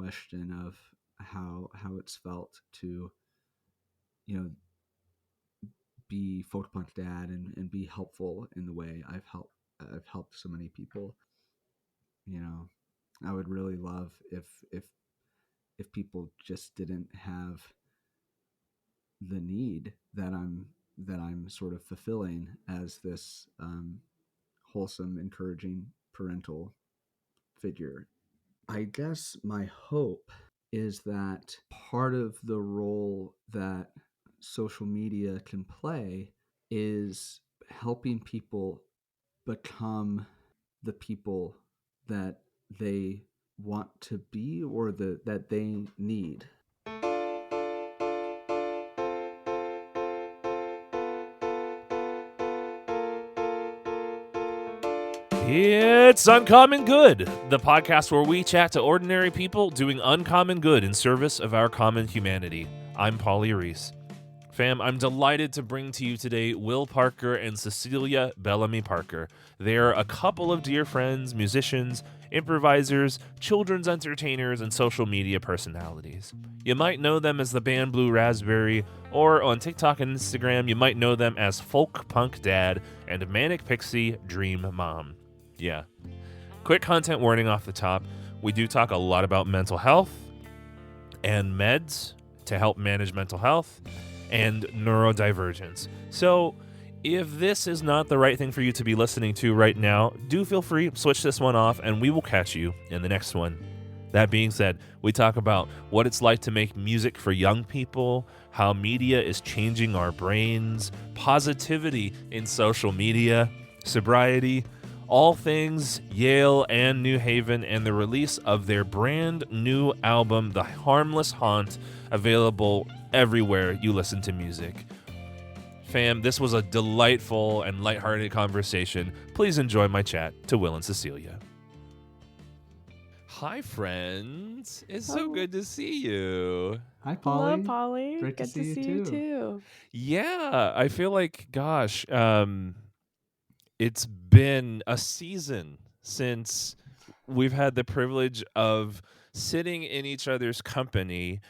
question of how it's felt to, you know, be Folkpunkdad and be helpful in the way I've helped so many people. You know, I would really love if people just didn't have the need that I'm sort of fulfilling as this wholesome, encouraging parental figure. I guess my hope is that part of the role that social media can play is helping people become the people that they want to be or that they need. It's Uncommon Good, the podcast where we chat to ordinary people doing uncommon good in service of our common humanity. I'm Pauli Reese. Fam, I'm delighted to bring to you today Will Parker and Cecilia Bellamy Parker. They're a couple of dear friends, musicians, improvisers, children's entertainers, and social media personalities. You might know them as the band Blueraspberry, or on TikTok and Instagram, you might know them as Folkpunkdad and Manic Pixie Dream Mom. Yeah. Quick content warning off the top. We do talk a lot about mental health and meds to help manage mental health and neurodivergence. So if this is not the right thing for you to be listening to right now, do feel free, switch this one off, and we will catch you in the next one. That being said, we talk about what it's like to make music for young people, how media is changing our brains, positivity in social media, sobriety, all things Yale and New Haven, and the release of their brand new album, The Harmless Haunt, available everywhere you listen to music. Fam, this was a delightful and lighthearted conversation. Please enjoy my chat to Will and Cecilia. Hi, friends. It's so good to see you. Hi, Pauli. Hello, Pauli. Great Good to see you too. Yeah, I feel like, gosh, it's been a season since we've had the privilege of sitting in each other's company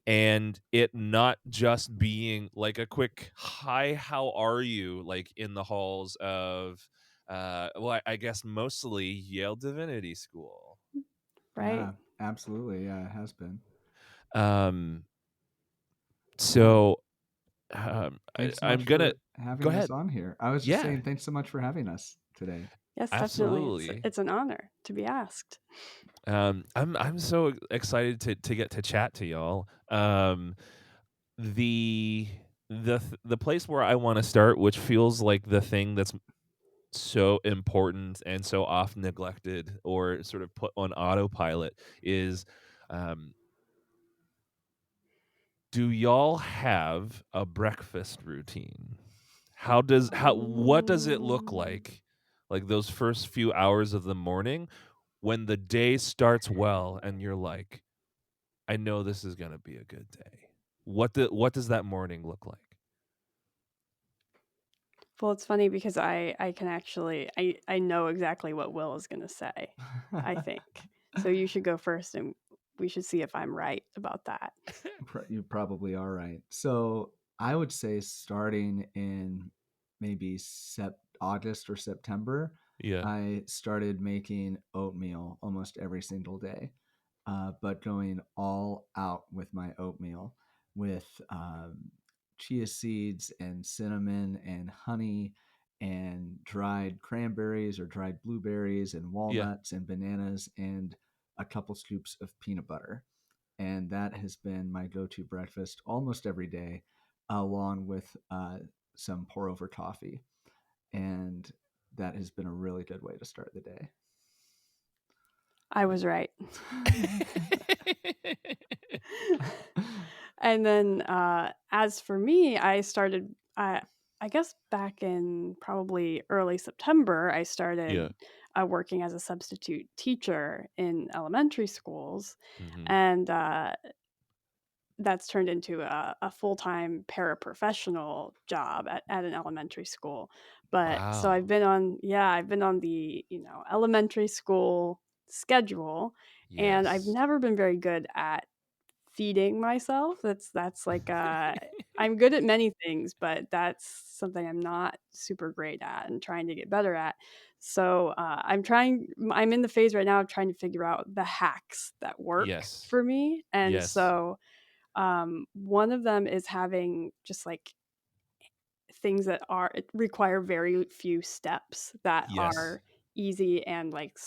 and it not just being like a quick hi, how are you, like in the halls of I guess mostly Yale Divinity School. Right. Yeah, absolutely. Yeah, it has been. So Thanks so I'm much gonna for having go us ahead. on here. I was just Yeah, saying thanks so much for having us today. Yes, definitely. absolutely. It's an honor to be asked. I'm so excited to get to chat to y'all. The place where I want to start, which feels like the thing that's so important and so often neglected or sort of put on autopilot, is do y'all have a breakfast routine? What does it look like those first few hours of the morning when the day starts well and you're like, I know this is going to be a good day? What does that morning look like? Well, it's funny because I can actually I know exactly what Will is going to say, I think. So you should go first and we should see if I'm right about that. You probably are right. So I would say starting in maybe August or September, Yeah. I started making oatmeal almost every single day, but going all out with my oatmeal with chia seeds and cinnamon and honey and dried cranberries or dried blueberries and Yeah. walnuts and bananas and a couple scoops of peanut butter. And that has been my go-to breakfast almost every day, along with some pour-over coffee. And that has been a really good way to start the day. I was right. And then as for me, I started I guess back in probably early September, I started working as a substitute teacher in elementary schools. Mm-hmm. And that's turned into a full-time paraprofessional job at an elementary school. But so Wow. I've been on the, elementary school schedule. And I've Yes. never been very good at feeding myself. That's like I'm good at many things, but that's something I'm not super great at and trying to get better at. So I'm in the phase right now of trying to figure out the hacks that work Yes. for me. And Yes. so one of them is having just like things that require very few steps that Yes. are easy and like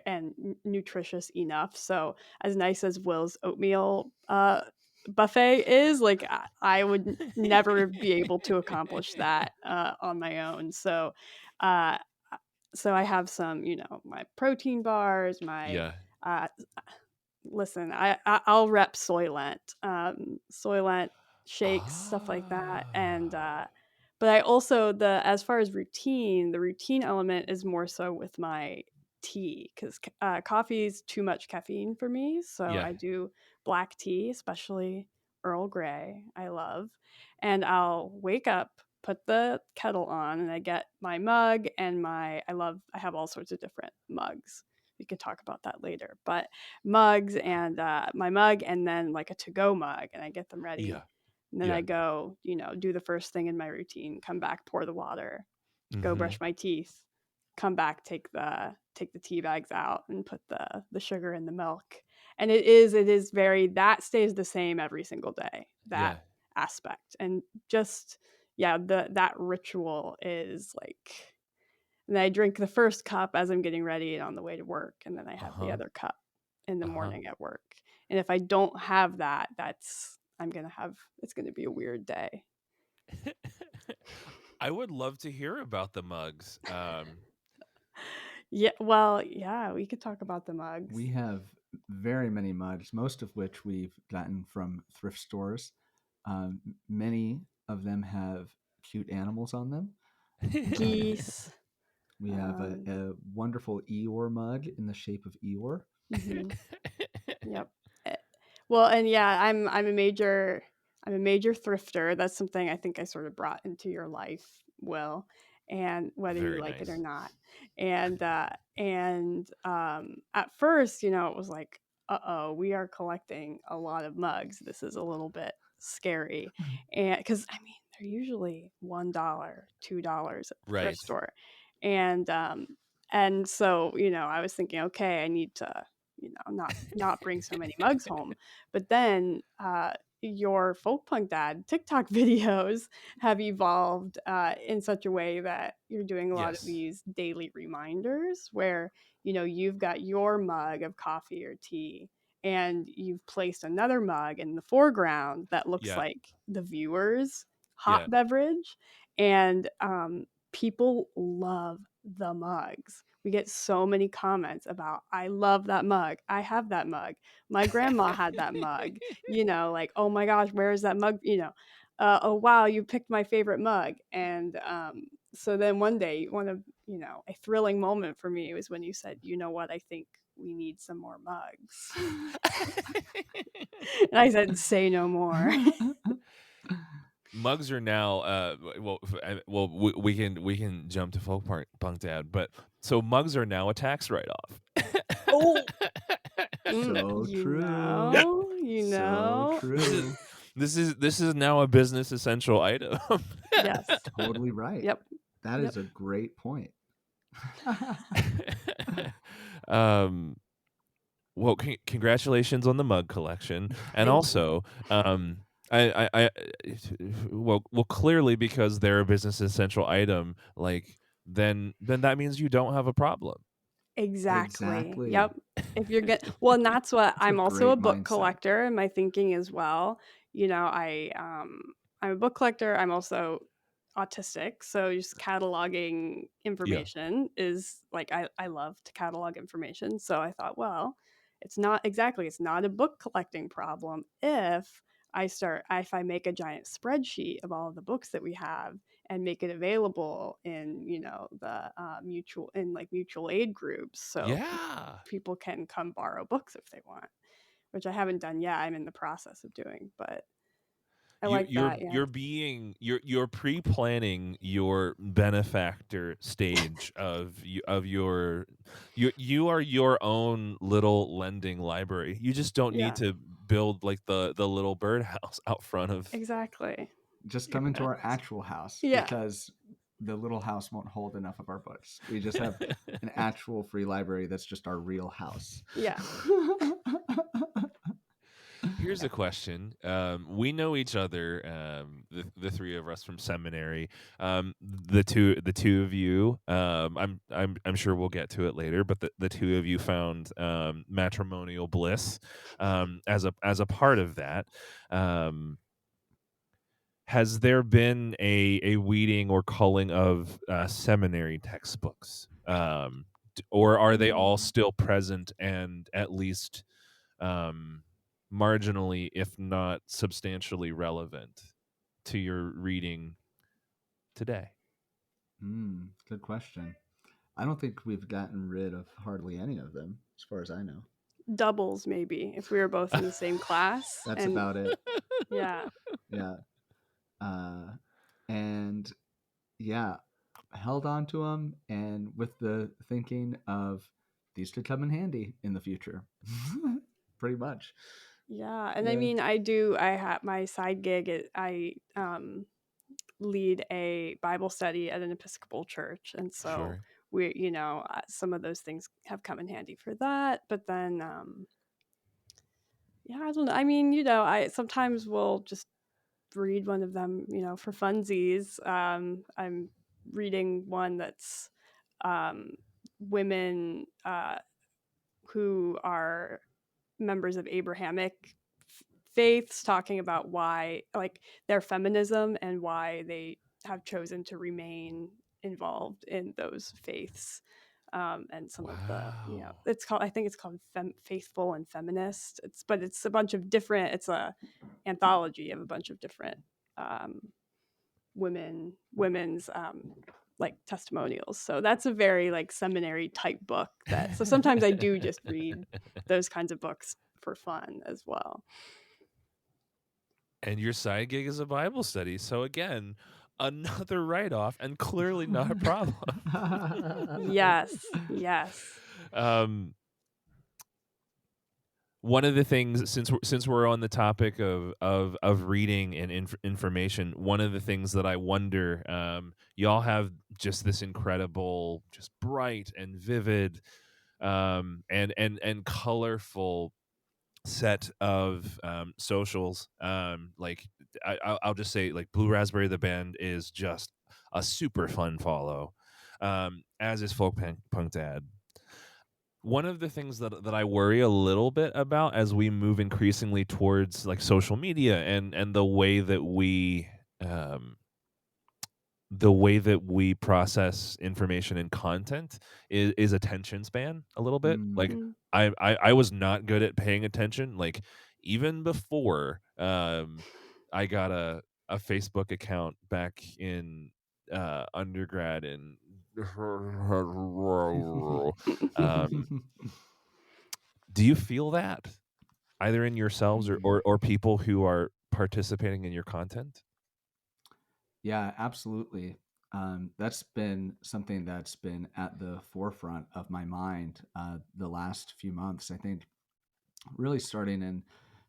and nutritious enough. So as nice as Will's oatmeal buffet is, like I would never be able to accomplish that on my own. Uh, so I have some, my protein bars, my Yeah. uh, listen, I'll rep Soylent, Soylent shakes, stuff like that, and Ah. but I also as far as routine, the routine element is more so with my tea because coffee is too much caffeine for me. So Yeah. I do black tea, especially Earl Grey. I love, and I'll wake up, put the kettle on, and I get my mug and I have all sorts of different mugs. We could talk about that later, but mugs and my mug and then like a to-go mug, and I get them Yeah. ready. And then Yeah. I go, do the first thing in my routine, come back, pour the water, go Mm-hmm. brush my teeth, come back, take the tea bags out and put the sugar in the milk. And it is very, that stays the same every single day, that Yeah. aspect. And just yeah, that ritual is like, and I drink the first cup as I'm getting ready and on the way to work, and then I have the Uh-huh. other cup in the Uh-huh. morning at work. And if I don't have that, it's gonna be a weird day. I would love to hear about the mugs. Yeah, well, yeah, we could talk about the mugs. We have very many mugs, most of which we've gotten from thrift stores. Many of them have cute animals on them. Um, Geese. we have Um, a wonderful Eeyore mug in the shape of Eeyore. mhm. Yep. Eh, Well, and yeah, I'm a major thrifter. That's something I think I sort of brought into your life, Will, and whether you Very like it or nice. not. And at first, it was like, uh-oh, we are collecting a lot of mugs. This is a little bit scary. And because I mean, they're usually $1, $2 at the thrift Right. store. And and so, I was thinking, okay, I need to not bring so many mugs home. But then your Folkpunkdad TikTok videos have evolved in such a way that you're doing a lot of Yes. these daily reminders where you've got your mug of coffee or tea and you've placed another mug in the foreground that looks Yeah. like the viewer's hot Yeah. beverage. And people love the mugs. We get so many comments about, I love that mug. I have that mug. My grandma had that mug. Like, oh my gosh, where is that mug? Oh wow, you picked my favorite mug. And so then one day, one of, a thrilling moment for me was when you said, you know what, I think we need some more mugs. And I said, say no more. Mugs are now we can jump to Punk Dad, but so mugs are now a tax write-off. Oh, So you true. know, you So know. this is true. this is now a business essential item. Yes. Totally right. Yep. That Yep. is a great point. um well, congratulations on the mug collection, and Thank you. also, I well, clearly because they're a business essential item, like then that means you don't have a problem. Exactly. Exactly. Yep. If you're good, well, and that's what That's a I'm also a great book mindset. collector in my thinking as well. I'm a book collector. I'm also autistic, so just cataloging Yeah. information is like I love to catalog information. So I thought, well, it's not a book collecting problem if I make a giant spreadsheet of all of the books that we have and make it available in the mutual aid groups so Yeah. people can come borrow books if they want, which I haven't done yet. I'm in the process of doing, but I like that. Yeah. You're pre-planning your benefactor stage of you are your own little lending library. You just don't need Yeah. to build like the little birdhouse out front of. Exactly. Just come into our actual house, Yeah. because the little house won't hold enough of our books. We just have an actual free library that's just our real house. Yeah. Here's a question. We know each other, the three of us from seminary. The two of you. I'm sure we'll get to it later, but the two of you found matrimonial bliss as a part of that. Has there been a weeding or culling of seminary textbooks, or are they all still present and at least marginally, if not substantially, relevant to your reading today? Good question. I don't think we've gotten rid of hardly any of them, as far as I know. Doubles, maybe, if we were both in the same class. That's and about it. yeah. Yeah. And yeah, held on to them, and with the thinking of these could come in handy in the future. Pretty much. Yeah. And I Yeah. mean, I have my side gig. I lead a Bible study at an Episcopal church. And so Sure. some of those things have come in handy for that. But then, yeah, I don't know. I mean, I sometimes will just read one of them, for funsies. I'm reading one that's women who are members of Abrahamic faiths, talking about why, like, their feminism and why they have chosen to remain involved in those faiths. And some of the, Wow. I think it's called Faithful and Feminist. It's a bunch of different, it's a anthology of a bunch of different women's like testimonials. So that's a very like seminary type book so sometimes I do just read those kinds of books for fun as well. And your side gig is a Bible study. So again, another write-off, and clearly not a problem. Yes. One of the things, since we're on the topic of reading and information, one of the things that I wonder, y'all have just this incredible, just bright and vivid, and colorful set of socials. Like I'll just say, like, Blueraspberry the band is just a super fun follow, as is Folkpunkdad. One of the things that I worry a little bit about as we move increasingly towards like social media and um, the way that we process information and content is attention span a little bit. Like Mm. I was not good at paying attention, like even before I got a Facebook account back in undergrad, and um do you feel that either in yourselves or people who are participating in your content? Yeah, absolutely. That's been something that's been at the forefront of my mind the last few months. I think really starting in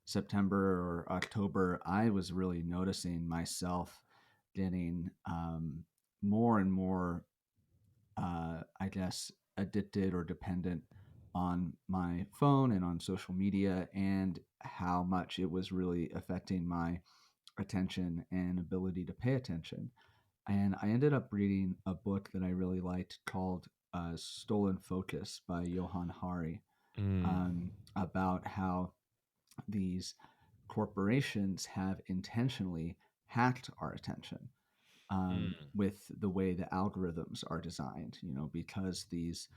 September or October, I was really noticing myself getting more and more, I guess, addicted or dependent on my phone and on social media, and how much it was really affecting my attention and ability to pay attention. And I ended up reading a book that I really liked called Stolen Focus by Johann Hari, Mm, about how these corporations have intentionally hacked our attention mm, with the way the algorithms are designed, because these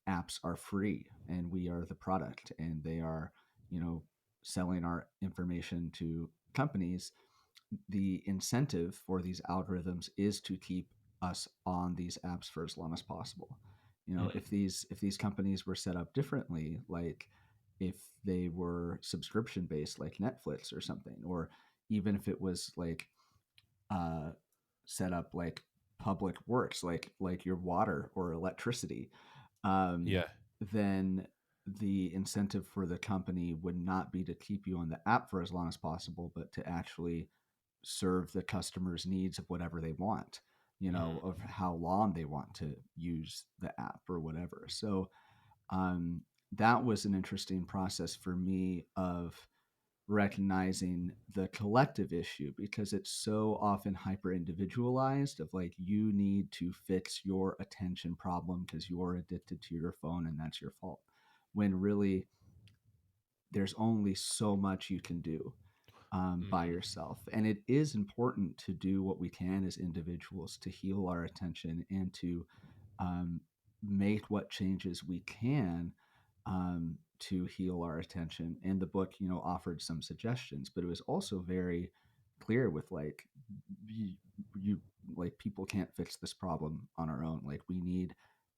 apps are free and we are the product, and they are, selling our information to companies. The incentive for these algorithms is to keep us on these apps for as long as possible. mm, If these companies were set up differently, like if they were subscription based like Netflix or something, or even if it was like set up like public works, like your water or electricity, um, Yeah. then the incentive for the company would not be to keep you on the app for as long as possible, but to actually serve the customer's needs of whatever they want, Mm. of how long they want to use the app or whatever. So um, that was an interesting process for me of recognizing the collective issue, because it's so often hyper individualized of like, you need to fix your attention problem because you're addicted to your phone and that's your fault, when really there's only so much you can do by Mm. yourself. And it is important to do what we can as individuals to heal our attention and to um, make what changes we can to heal our attention. And the book, offered some suggestions, but it was also very clear with like, you, you like, people can't fix this problem on our own. Like, we need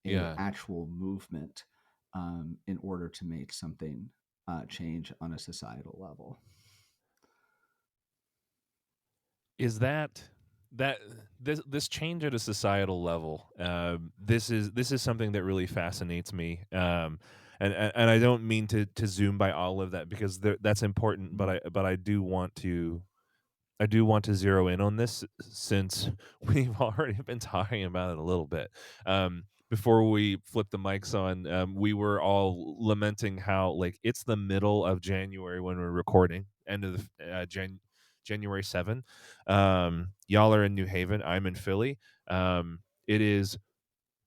a Yeah. actual movement in order to make something change on a societal level. Is that this change at a societal level? This is something that really fascinates me. And I don't mean to zoom by all of that, because that's important. But Mm, I do want to zero in on this, since we've already been talking about it a little bit. Before we flip the mics on, we were all lamenting how, like, it's the middle of January when we're recording, end of the January 7. Y'all are in New Haven. I'm in Philly. It is.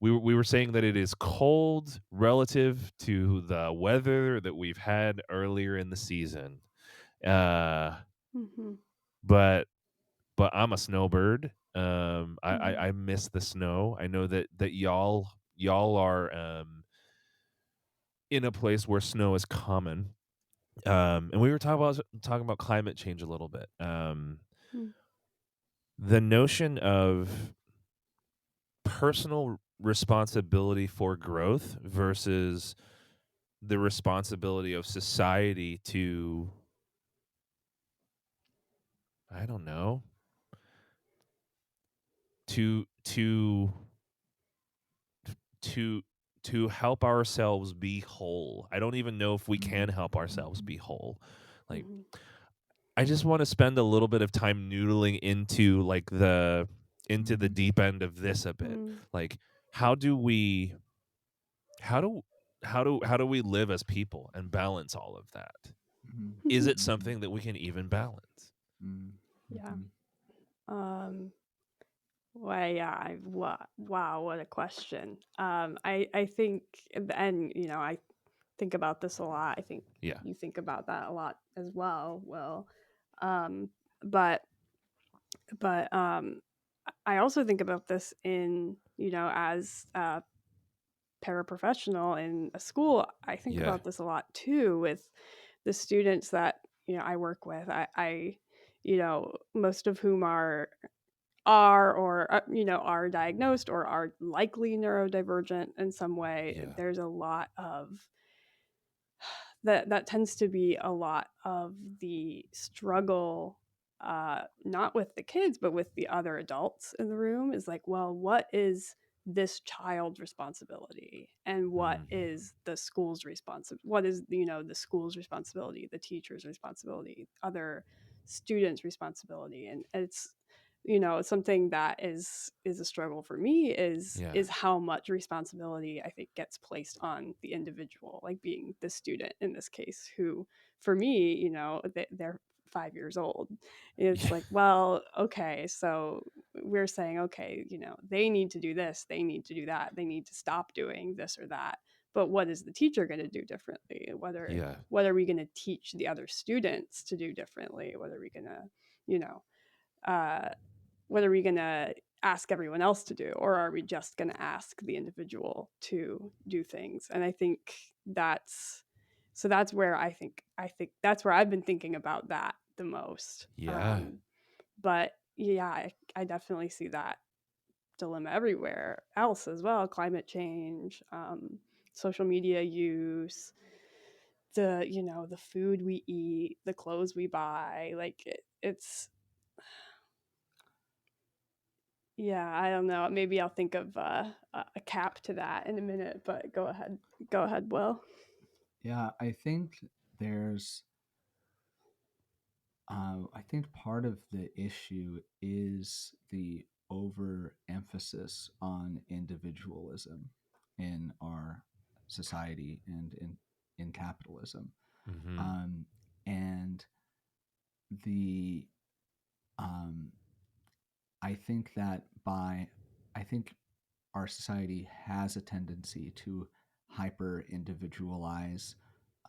We were saying that it is cold relative to the weather that we've had earlier in the season. Uh, Mm-hmm. but I'm a snowbird. I, Mm-hmm. I I miss the snow. I know that y'all are in a place where snow is common. And we were talking about climate change a little bit. The notion of personal responsibility for growth versus the responsibility of society to, I don't know, to to to help ourselves be whole. I don't even know if we can help ourselves be whole. Like, Mm-hmm. I just want to spend a little bit of time noodling into like the deep end of this a bit. Mm-hmm. Like, how do we how do how do we live as people and balance all of that? mhm, Is Mm-hmm. it mhm, something that we can even balance? mhm, Yeah. mhm, Um, well, yeah. Wow, what a question. I think, and I think about this a lot. I think Yeah. you think about that a lot as well. Well, um, but I also think about this in as a paraprofessional in a school. I think Yeah. about this a lot too with the students that I work with. I most of whom are or are diagnosed or are likely neurodivergent in some way. Yeah. There's a lot of that tends to be a lot of the struggle, not with the kids but with the other adults in the room, is like, well, what is this child's responsibility and what Mm. is the school's what is the school's responsibility, the teacher's responsibility, other students responsibility. And it's something that is a struggle for me, Yeah. is how much responsibility I think gets placed on the individual, like being the student in this case, who for me, they're 5 years old. It's Yeah. like, well, okay, so we're saying, okay, they need to do this, they need to do that, they need to stop doing this or that. But what is the teacher going to do differently? Yeah. What are we going to teach the other students to do differently? What are we going to, you know, uh, what are we going to ask everyone else to do, or are we just going to ask the individual to do things? And I think that's where I think that's where I've been thinking about that the most. Yeah. But yeah, I definitely see that dilemma everywhere else as well: climate change, social media use, the food we eat, the clothes we buy, like it's yeah, I don't know. Maybe I'll think of a cap to that in a minute, but go ahead. Go ahead, Will. Yeah, I think there's I think part of the issue is the overemphasis on individualism in our society and in capitalism. Mm-hmm. Um, and the um, I think that I think our society has a tendency to hyper individualize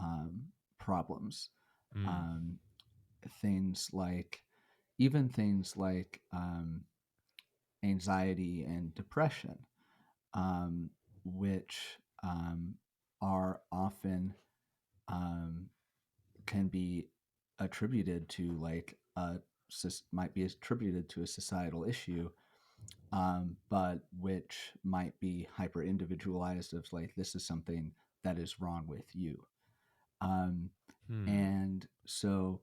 um, problems. Mm. Um, things like even things like anxiety and depression, um, which um, are often um, can be attributed to like might be attributed to a societal issue, but which might be hyper individualized of like this is something that is wrong with you, um, Hmm. and so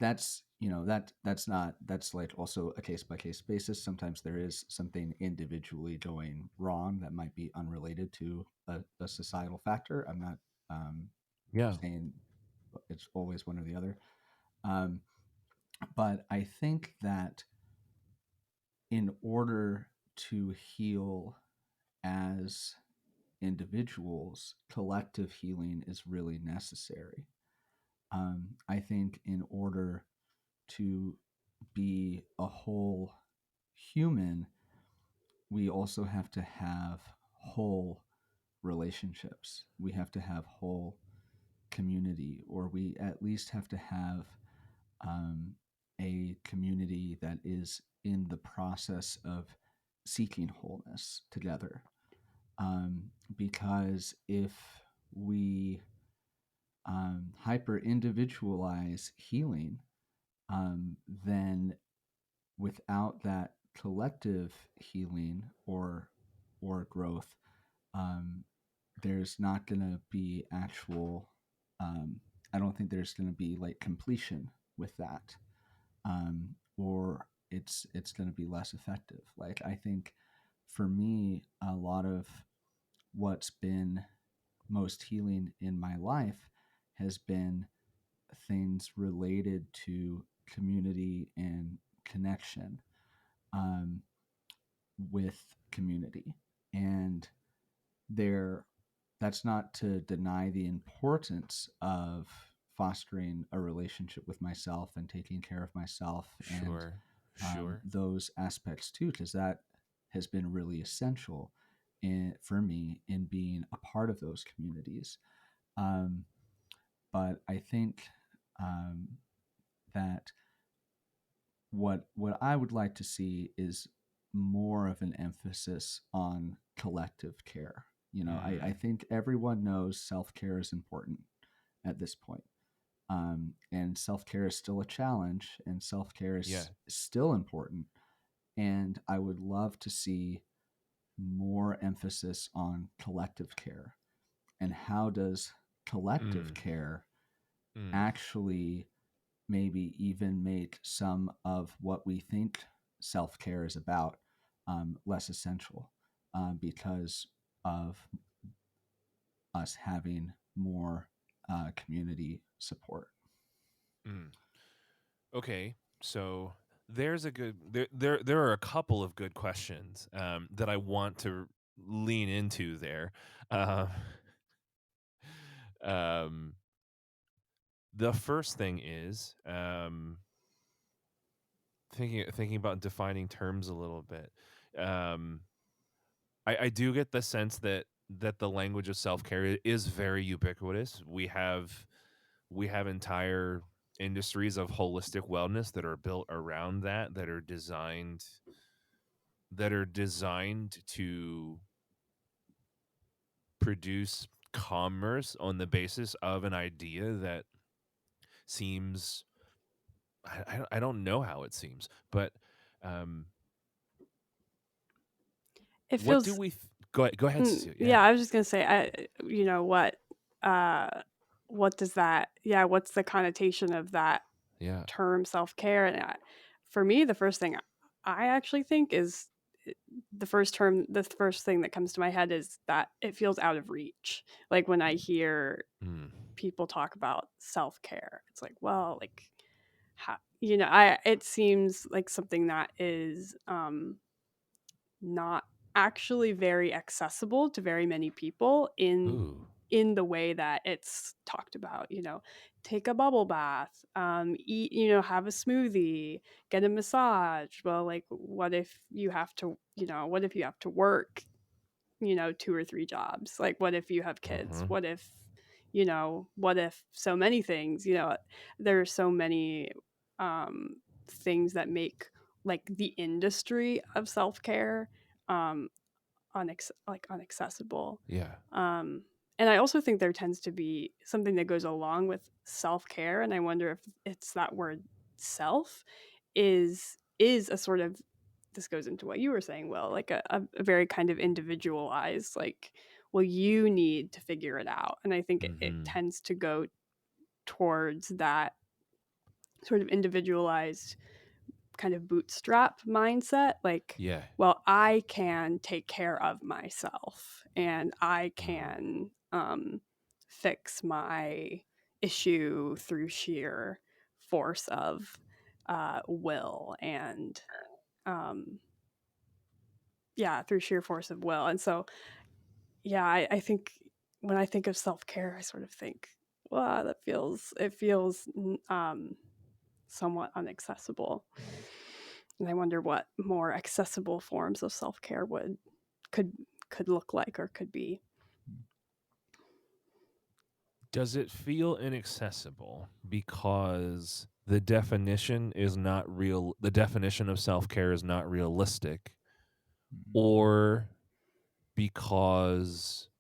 that's that's not that's like also a case by case basis. Sometimes there is something individually going wrong that might be unrelated to a societal factor. I'm not um, Yeah. saying it's always one or the other, um, but I think that in order to heal as individuals, collective healing is really necessary. I think in order to be a whole human, we also have to have whole relationships. We have to have whole community, or we at least have to have um, a community that is in the process of seeking wholeness together. Because if we hyper individualize healing, then without that collective healing or growth, um, there's not going to be actual. I don't think there's going to be like completion with that, or it's going to be less effective. Like I think for me, a lot of what's been most healing in my life has been things related to community and connection, um, with community. And there, that's not to deny the importance of fostering a relationship with myself and taking care of myself and Sure. Sure. those aspects too, because that has been really essential for me in being a part of those communities. Um, but I think um, that what I would like to see is more of an emphasis on collective care. I Mm. think everyone knows self care is important at this point. And self care is still a challenge, and self care Yeah. is still important. And I would love to see more emphasis on collective care. And how does collective Mm. care Mm. actually maybe even make some of what we think self care is about less essential, because of us having more community support. Mm. Okay. So there's a good there are a couple of good questions that I want to lean into there. Uh, um, the first thing is thinking about defining terms a little bit. Um, I do get the sense that the language of self care is very ubiquitous. We have entire industries of holistic wellness that are built around that are designed to produce commerce on the basis of an idea that seems I don't know how it seems, but um, It what do feels we go ahead, Cecilia? Yeah. yeah, I was just going to say I what uh what does that, what's the connotation of that Yeah. term self-care? And for me, the first thing I actually think is the first thing that comes to my head is that it feels out of reach. Like when I hear Mm. people talk about self-care, it's like, well, like how, it seems like something that is not actually very accessible to very many people Ooh. in the way that it's talked about. Take a bubble bath, eat, have a smoothie, get a massage. Well, like what if you have to, work, 2 or 3 jobs? Like what if you have kids? Uh-huh. What if so many things? There are so many um things that make like the industry of self-care um unaccessible. Yeah. um and I also think there tends to be something that goes along with self-care, and I wonder if it's that word self is a sort of, this goes into what you were saying, Will, like a very kind of individualized, like, well, you need to figure it out. And I think it Mm-hmm. tends to go towards that sort of individualized kind of bootstrap mindset, like, Yeah. well, I can take care of myself and I Mm. can fix my issue through sheer force of will, and um, through sheer force of will. And so, I think when I think of self-care, I sort of think, wow, it feels somewhat inaccessible. And I wonder what more accessible forms of self-care could could look like or could be. Does it feel inaccessible because the definition is not real? The definition of self care is not realistic, or because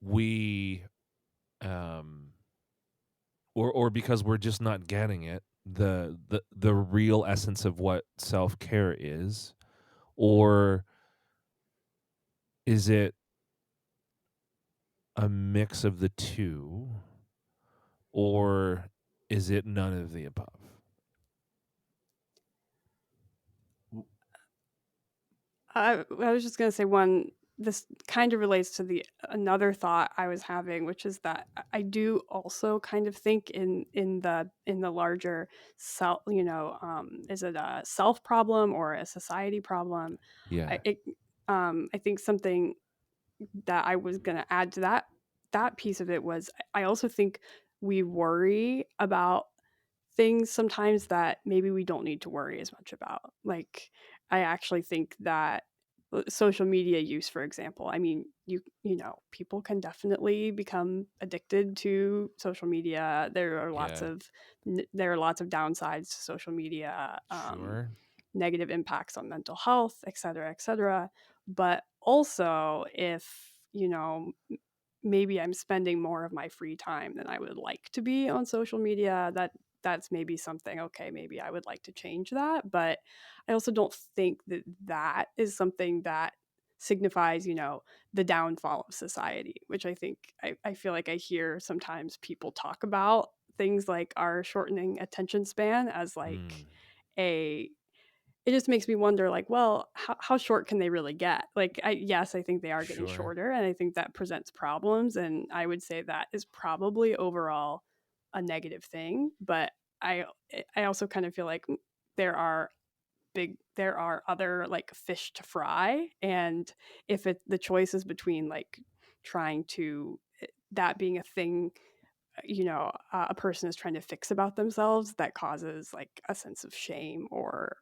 we, um, or because we're just not getting it, the real essence of what self care is, or is it a mix of the two, or is it none of the above? I was just going to say one. This kind of relates to the another thought I was having, which is that I do also kind of think in the larger self. Is it a self problem or a society problem? Yeah. I think something that I was going to add to that piece of it was, I also think we worry about things sometimes that maybe we don't need to worry as much about. Like, I actually think that social media use, for example, I mean, people can definitely become addicted to social media. Yeah. There are lots of downsides to social media, Sure. negative impacts on mental health, et cetera, et cetera. But also, if maybe I'm spending more of my free time than I would like to be on social media, that's maybe something, okay, maybe I would like to change that. But I also don't think that is something that signifies, the downfall of society, which I feel like I hear sometimes people talk about things like our shortening attention span as like Mm. a it just makes me wonder, like, well, how short can they really get? Like, yes, I think they are getting Sure. shorter, and I think that presents problems, and I would say that is probably overall a negative thing. But I I also kind of feel like there are there are other like fish to fry, and if the choice is between like trying to that being a thing, a person is trying to fix about themselves that causes like a sense of shame or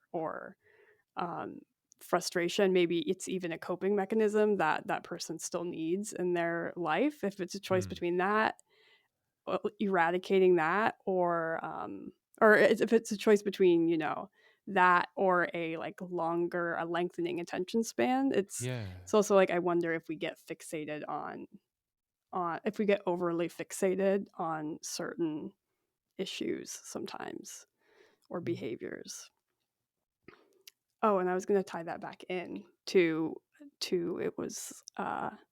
um, frustration. Maybe it's even a coping mechanism that that person still needs in their life. If it's a choice Mm. between that, eradicating that, or if it's a choice between that or a like longer, a lengthening attention span, Yeah. it's also like I wonder if we get fixated on if we get overly fixated on certain issues sometimes, or behaviors. Oh, and I was going to tie that back in to it was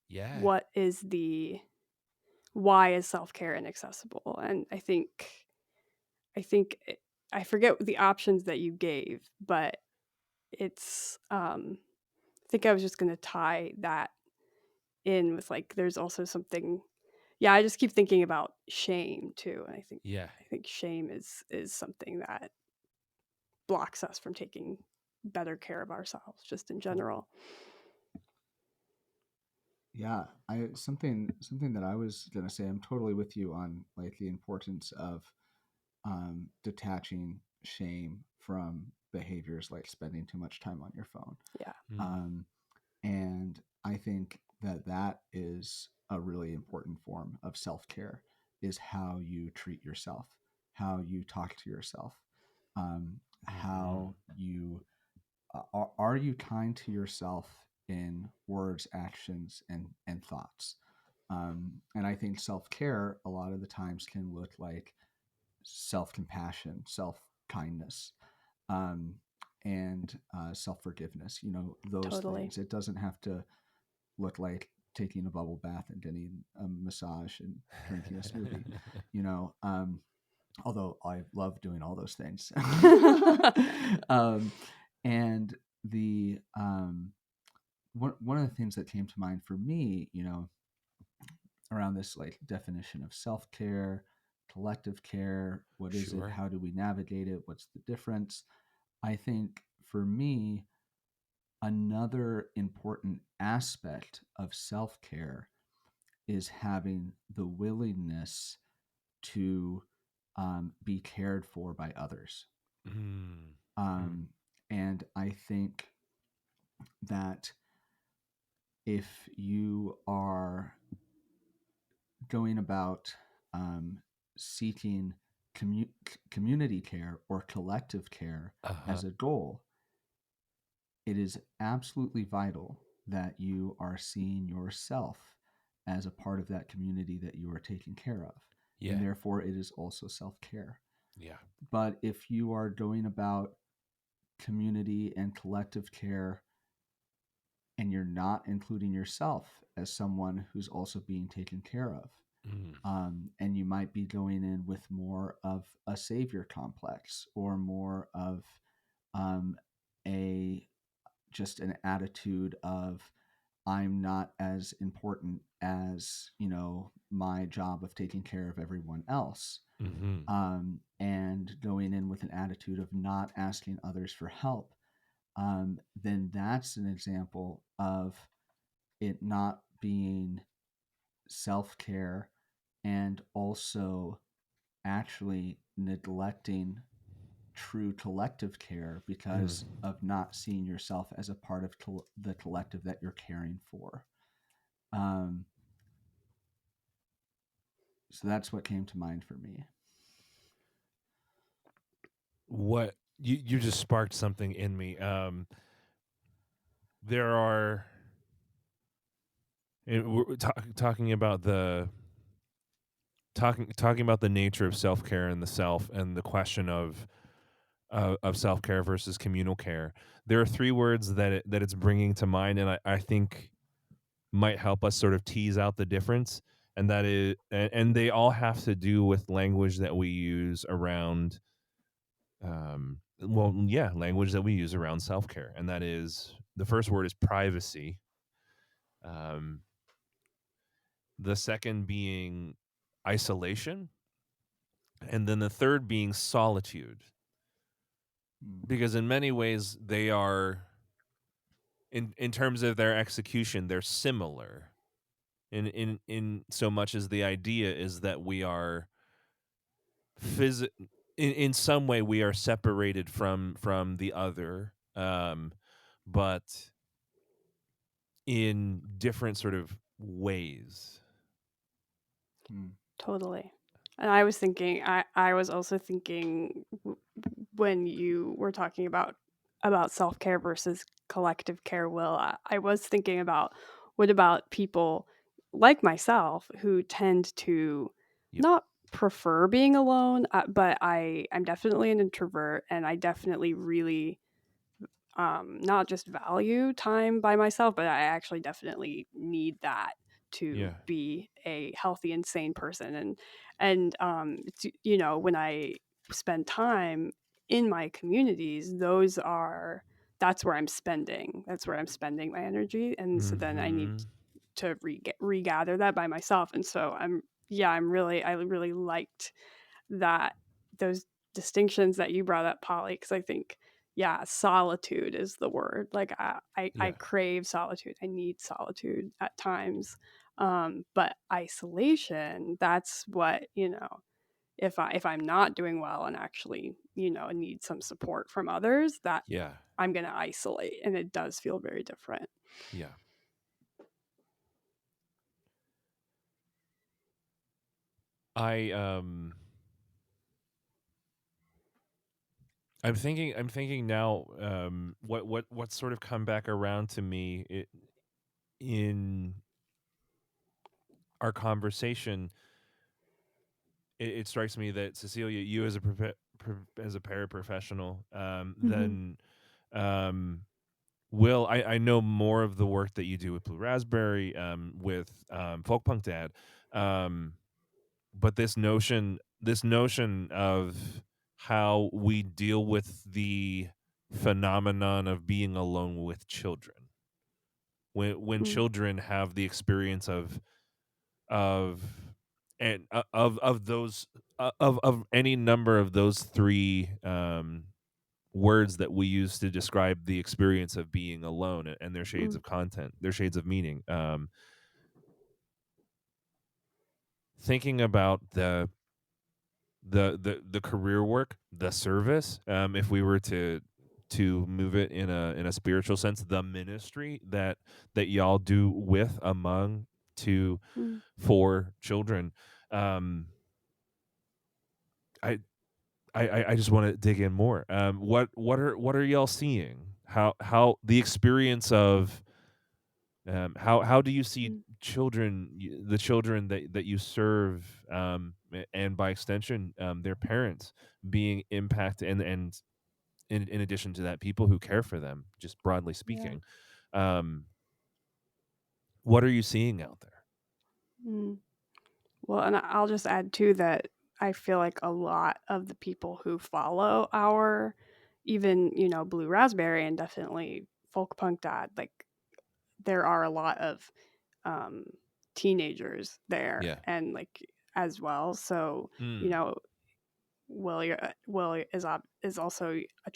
Yeah. what is the why is self-care inaccessible? And I forget the options that you gave, but it's I think I was just going to tie that in with like there's also something. Yeah, I just keep thinking about shame too, and Yeah. I think shame is something that blocks us from taking better care of ourselves just in general. Yeah, I something that I was gonna say. I'm totally with you on like the importance of detaching shame from behaviors like spending too much time on your phone. Yeah, Um, and I think that that is a really important form of self-care, is how you treat yourself, how you talk to yourself, how you are you kind to yourself in words, actions, and thoughts. And I think self-care a lot of the times can look like self-compassion, self-kindness, um, and self-forgiveness. You know, those totally. things. It doesn't have to look like taking a bubble bath and getting a massage and drinking a smoothie. You know, although I love doing all those things. um, and the one of the things that came to mind for me, you know, around this like definition of self-care, collective care, what is it? Sure. How do we navigate it? What's the difference? I think for me, another important aspect of self-care is having the willingness to be cared for by others. Mm. Um, and I think that if you are going about seeking commu- community care or collective care Uh-huh. as a goal, it is absolutely vital that you are seeing yourself as a part of that community that you are taking care of. Yeah. And therefore, it is also self care. Yeah. But if you are going about community and collective care and you're not including yourself as someone who's also being taken care of, Mm. and you might be going in with more of a savior complex or more of um, a just an attitude of I'm not as important as you know my job of taking care of everyone else, Mm-hmm. and going in with an attitude of not asking others for help, then that's an example of it not being self-care and also actually neglecting true collective care Mm. because of not seeing yourself as a part of the collective that you're caring for. Um, so that's what came to mind for me. What you just sparked something in me. There are we're talking about the talking about the nature of self care and the self and the question of self care versus communal care. There are three words that it's bringing to mind, and I think might help us sort of tease out the difference. And that is, and they all have to do with language that we use around, language that we use around self care. And that is, the first word is privacy. Um, the second being isolation, and then the third being solitude. Mm. Because in many ways they are, in terms of their execution, they're similar. In so much as the idea is that we are in some way we are separated from the other, but in different sort of ways. Mm. Totally. And I was thinking, I was also thinking when you were talking about self care versus collective care. Will, I was thinking about what about people like myself who tend to Yep. not prefer being alone, but I'm definitely an introvert, and I definitely really not just value time by myself, but I actually definitely need that to Yeah. be a healthy and sane person. And when I spend time in my communities, that's where I'm spending my energy. And so then I need Mm-hmm. to regather that by myself. And so I really liked that, those distinctions that you brought up, Polly, because I think, solitude is the word. Like I Yeah. crave solitude. I need solitude at times. But isolation, that's what, if I'm not doing well and actually, need some support from others, that Yeah. I'm going to isolate, and it does feel very different. Yeah. I I'm thinking now, what's sort of come back around to me in our conversation. It strikes me that, Cecilia, you as as a paraprofessional, Mm-hmm. then, um, Will, I know more of the work that you do with Blueraspberry, with Folkpunkdad, um, but this notion of how we deal with the phenomenon of being alone with children, when Mm. children have the experience of and of those, of any number of those three, words that we use to describe the experience of being alone, and their shades Mm. of content, their shades of meaning. Thinking about the career work, the service, if we were to move it in a spiritual sense, the ministry that y'all do with, among, to, Mm. for children. um I I just want to dig in more. What are y'all seeing? How the experience of, how do you see Mm. the children that you serve, and by extension, their parents, being impacted, and in addition to that, people who care for them, just broadly Yeah. speaking, um, what are you seeing out there? Mm. Well, and I'll just add too that I feel like a lot of the people who follow our, even, Blue Raspberry, and definitely Folkpunkdad, like there are a lot of um, teenagers there, Yeah. and like as well. So, you Mm. know, Will is also a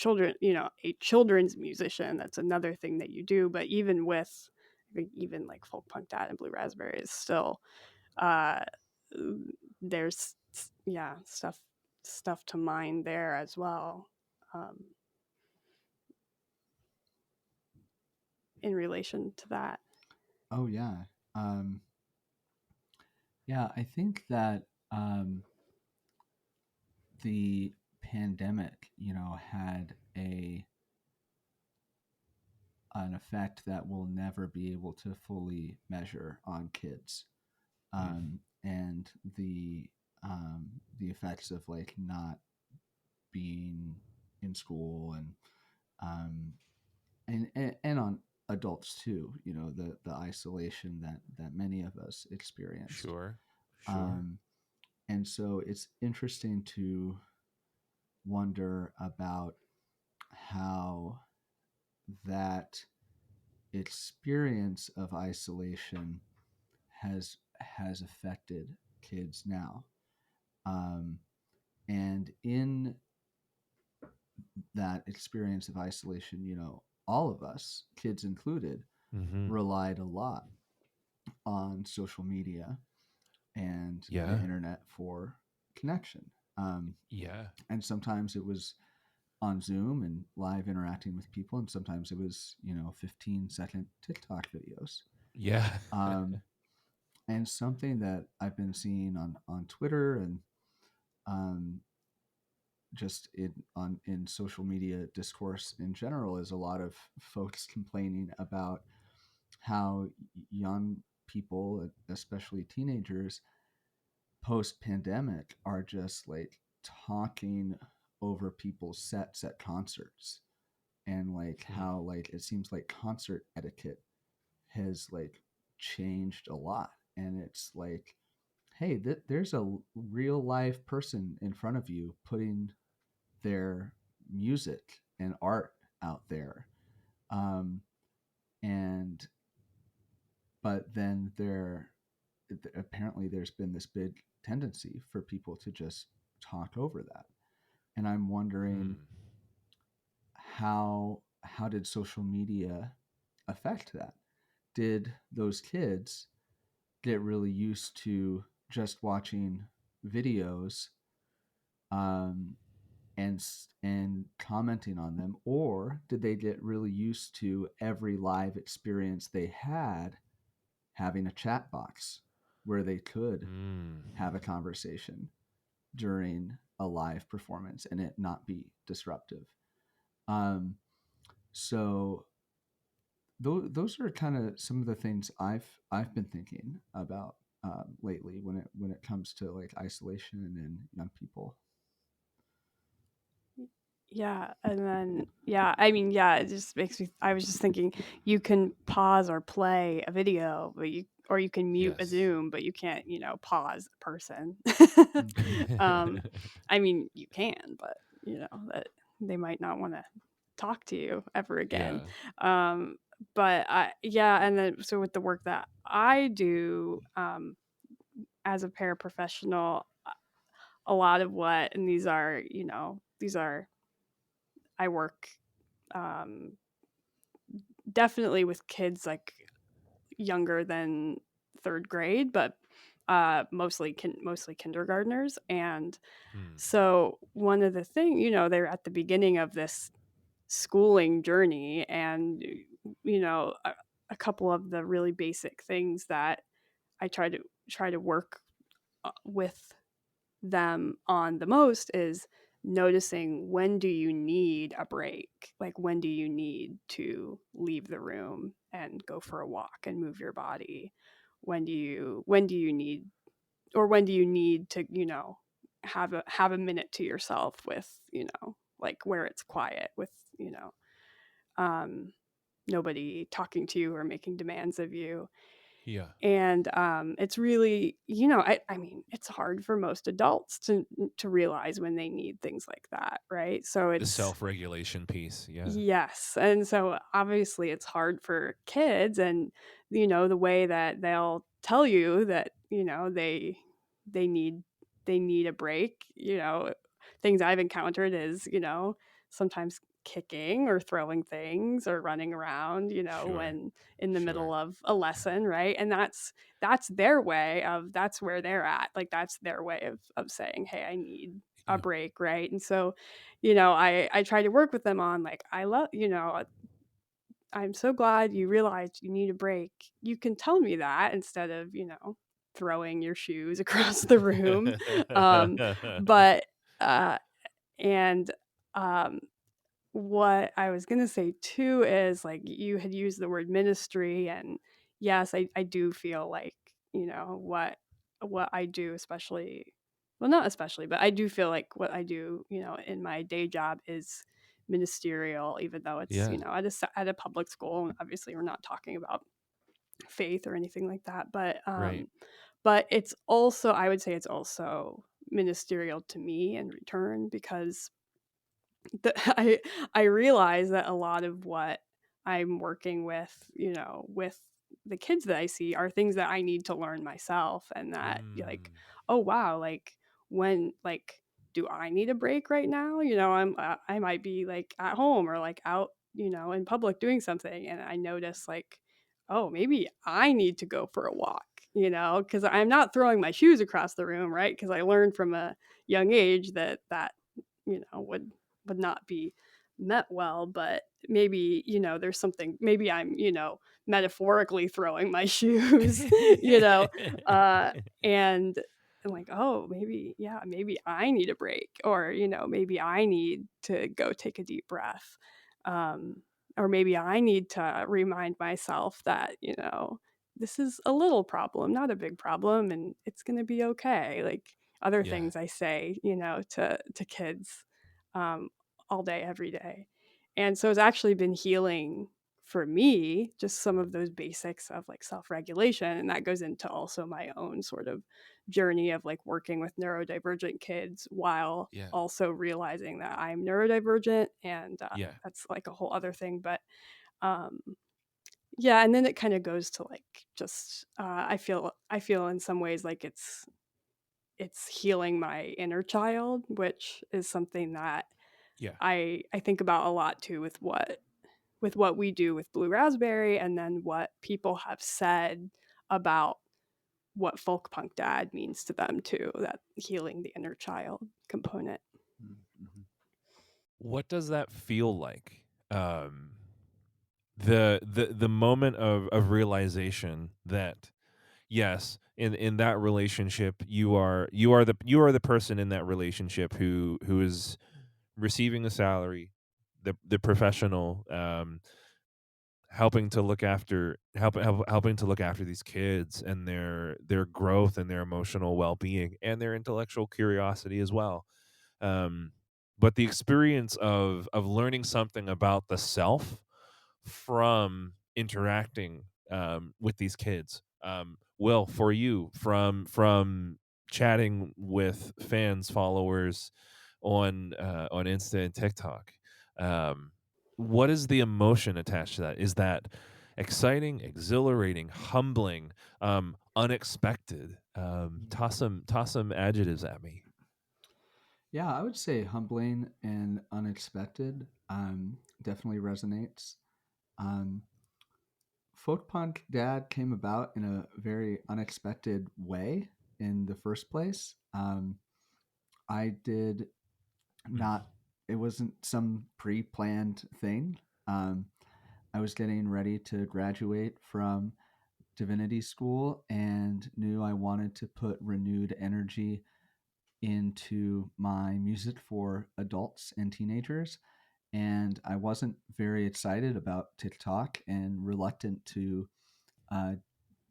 children's musician. That's another thing that you do. But even with, I think, even like Folkpunkdad and Blue Raspberry is still, uh, there's stuff to mine there as well, um, in relation to that. Oh yeah. Um, yeah, I think that the pandemic, had an effect that we'll never be able to fully measure on kids, Mm. and the effects of like not being in school, um, and on adults too. The isolation that many of us experienced. Sure. Sure. Um, and so it's interesting to wonder about how that experience of isolation has affected kids now. Um, and in that experience of isolation, all of us, kids included, Mm-hmm. relied a lot on social media and the Yeah. internet for connection. Um, Yeah. and sometimes it was on Zoom and live interacting with people, and sometimes it was 15-second TikTok videos. Yeah. Um, and something that I've been seeing on Twitter and um, just in social media discourse in general is a lot of folks complaining about how young people, especially teenagers, post pandemic, are just like talking over people's sets at concerts, and like Mm. how like it seems like concert etiquette has like changed a lot. and it's like, hey, there's a real live person in front of you putting their music and art out there. um, and but then apparently there's been this big tendency for people to just talk over that, and I'm wondering Hmm. how did social media affect that? Did those kids get really used to just watching videos, um, and commenting on them, or did they get really used to every live experience they had having a chat box where they could Hmm. have a conversation during a live performance and it not be disruptive? Um, so those are kind of some of the things I've been thinking about lately when it comes to like isolation and young people. Yeah, and then yeah, I mean, yeah, it just makes me. I was just thinking, you can pause or play a video, but you can mute a Yes. Zoom, but you can't, pause a person. Mm-hmm. I mean, you can, but that they might not want to talk to you ever again. Yeah. Um, but yeah, and then so with the work that I do, as a paraprofessional, a lot of what, and these are I work, um, definitely with kids like younger than third grade, but mostly kindergartners. And Hmm. so one of the things, they're at the beginning of this schooling journey, and a couple of the really basic things that I try to work with them on the most is noticing, when do you need a break? Like, when do you need to leave the room and go for a walk and move your body? When do you need, or when do you need to, have a minute to yourself with, like where it's quiet with, um nobody talking to you or making demands of you. Yeah. And it's really, I mean, it's hard for most adults to realize when they need things like that, right? So The it's, self-regulation piece. Yeah. yes, and so obviously it's hard for kids, and the way that they'll tell you that they need they need a break. Things I've encountered is, sometimes kicking or throwing things or running around, Sure. when in the middle Sure. of a lesson, right? And that's their way of, that's where they're at, like that's their way of saying, hey, I need a Yeah. break, right? And so, I try to work with them on, like, I'm so glad you realized you need a break. You can tell me that instead of, throwing your shoes across the room. Um, but uh, and um, what I was gonna say too is, like, you had used the word ministry, and yes, I do feel like, what I do, especially, well, not especially, but I do feel like what I do, in my day job is ministerial, even though it's, Yeah. at a public school, and obviously we're not talking about faith or anything like that, Right. but it's also, I would say it's also ministerial to me in return, because the, I realize that a lot of what I'm working with, with the kids that I see, are things that I need to learn myself, and that, like, Mm. oh wow, like, when, like, do I need a break right now? I might be like at home or like out, in public doing something, and I notice, like, oh, maybe I need to go for a walk, because I'm not throwing my shoes across the room, right? Because I learned from a young age that would not be met well. But maybe, there's something, maybe I'm, metaphorically throwing my shoes, you know uh and like, oh, maybe, yeah, maybe I need a break, or maybe I need to go take a deep breath, um or maybe I need to remind myself that, this is a little problem, not a big problem, and it's going to be okay. Like, other Yeah. things I say, to kids, um, all day, every day. And so it's actually been healing for me, just some of those basics of like self-regulation, and that goes into also my own sort of journey of like working with neurodivergent kids while Yeah. also realizing that I'm neurodivergent, and Yeah. that's like a whole other thing. But um yeah, and then it kind of goes to like just I feel in some ways like it's healing my inner child, which is something that Yeah. I think about a lot too with what we do with Blueraspberry, and then what people have said about what Folkpunkdad means to them too, that healing the inner child component. Mm-hmm. What does that feel like? The moment of realization that yes, in that relationship you are the person in that relationship who is receiving a salary, the professional, helping to look after helping to look after these kids and their growth and their emotional well-being and their intellectual curiosity as well. um but the experience of learning something about the self from interacting with these kids, will, for you, from chatting with fans, followers on Insta and TikTok, um what is the emotion attached to that? Is that exciting, exhilarating, humbling, unexpected? Toss some adjectives at me. Yeah, I would say humbling and unexpected. Definitely resonates. Um, Folkpunkdad came about in a very unexpected way in the first place. I did not, it wasn't some pre planned thing. Um, I was getting ready to graduate from divinity school and knew I wanted to put renewed energy into my music for adults and teenagers. And I wasn't very excited about TikTok and reluctant to uh,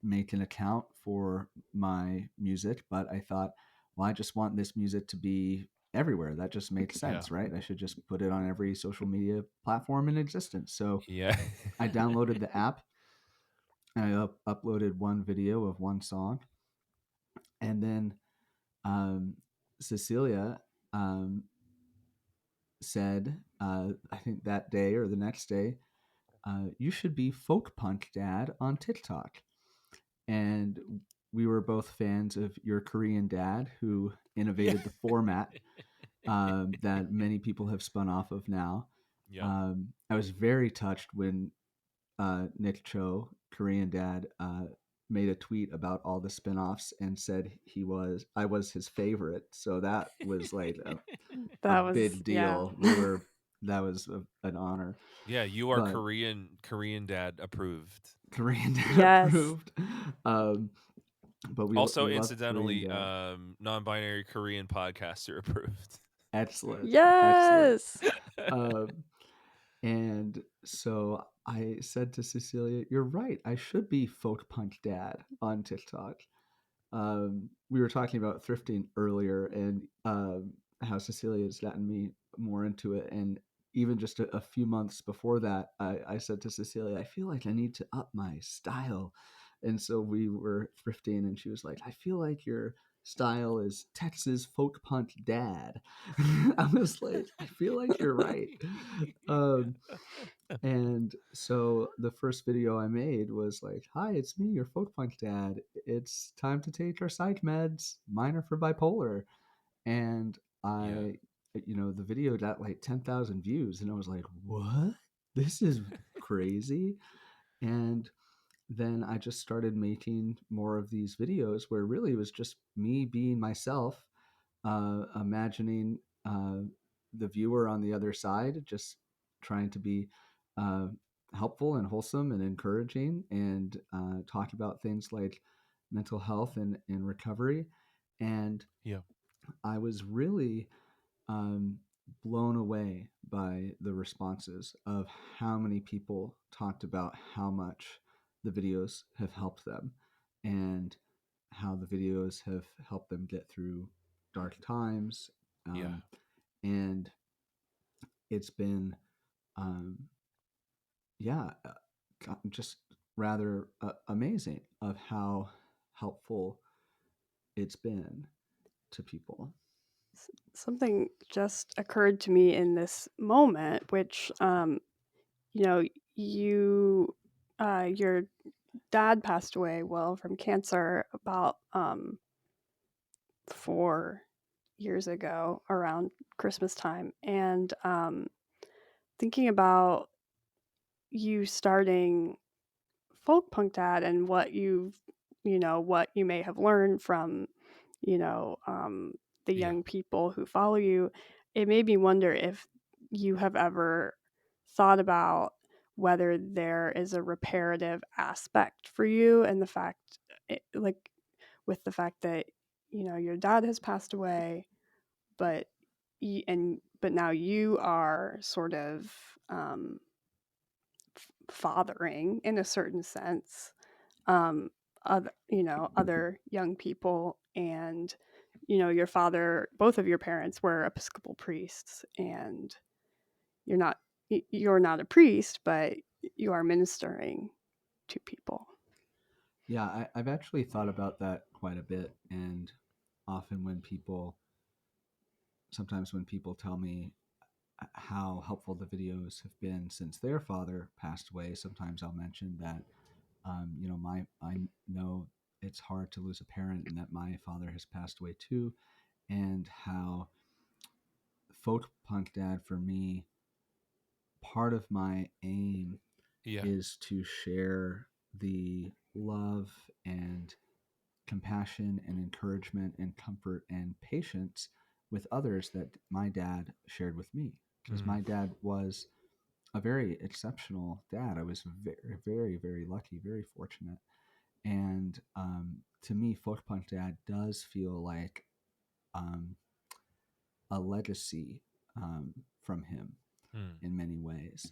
make an account for my music. But I thought, well, I just want this music to be everywhere. That just makes Yeah. sense, right? I should just put it on every social media platform in existence. So Yeah. I downloaded the app and I uploaded one video of one song. And then Cecilia um, said, I think that day or the next day, you should be Folkpunkdad on TikTok. And we were both fans of your Korean dad, who Yeah. innovated the format that many people have spun off of now. Yep. I was very touched when Nick Cho, Korean dad, made a tweet about all the spin-offs and said I was his favorite. So that was like a That was, big yeah. deal. That was an honor. Yeah, you are But Korean dad approved. Korean dad Yes. approved. Um, but Also, we love Korean incidentally, dad. non-binary Korean podcaster approved. Excellent, excellent. Yes. Um, and so I said to Cecilia, "You're right. I should be Folkpunkdad on TikTok." We were talking about thrifting earlier, and how Cecilia has gotten me more into it. And even just a few months before that, I said to Cecilia, I feel like I need to up my style. And so we were thrifting, and she was like, I feel like your style is Texas folk punk dad. I was like, I feel like you're right. Um, and so the first video I made was like, "Hi, it's me, your folk punk dad. It's time to take our psych meds. Mine are for bipolar." And Yeah. the video got like 10,000 views, and I was like, "What? This is crazy!" And then I just started making more of these videos where really it was just me being myself, imagining the viewer on the other side, just trying to be uh, helpful and wholesome and encouraging, and talk about things like mental health and recovery. And Yeah. I was really um, blown away by the responses of how many people talked about how much the videos have helped them, and how the videos have helped them get through dark times. Yeah. And it's been um, yeah, just rather amazing of how helpful it's been to people. Something just occurred to me in this moment, which you know, you your dad passed away, well, from cancer about 4 years ago around Christmas time, and thinking about you starting Folkpunkdad and what you may have learned from you know um, the Yeah. young people who follow you, it made me wonder if you have ever thought about whether there is a reparative aspect for you, and the fact like with the fact that your dad has passed away, but but now you are sort of um, fathering in a certain sense other young people, and your father, both of your parents were Episcopal priests, and you're not you're not a priest, but you are ministering to people. Yeah, I've actually thought about that quite a bit, and often sometimes when people tell me how helpful the videos have been since their father passed away, sometimes I'll mention that, I know it's hard to lose a parent, and that my father has passed away too, and how folk punk dad for me, part of my aim Yeah. is to share the love and compassion and encouragement and comfort and patience with others that my dad shared with me, because Mm. my dad was a very exceptional dad. I was very, very, very lucky, very fortunate. And to me, Folkpunkdad does feel like um, a legacy from him Mm. in many ways,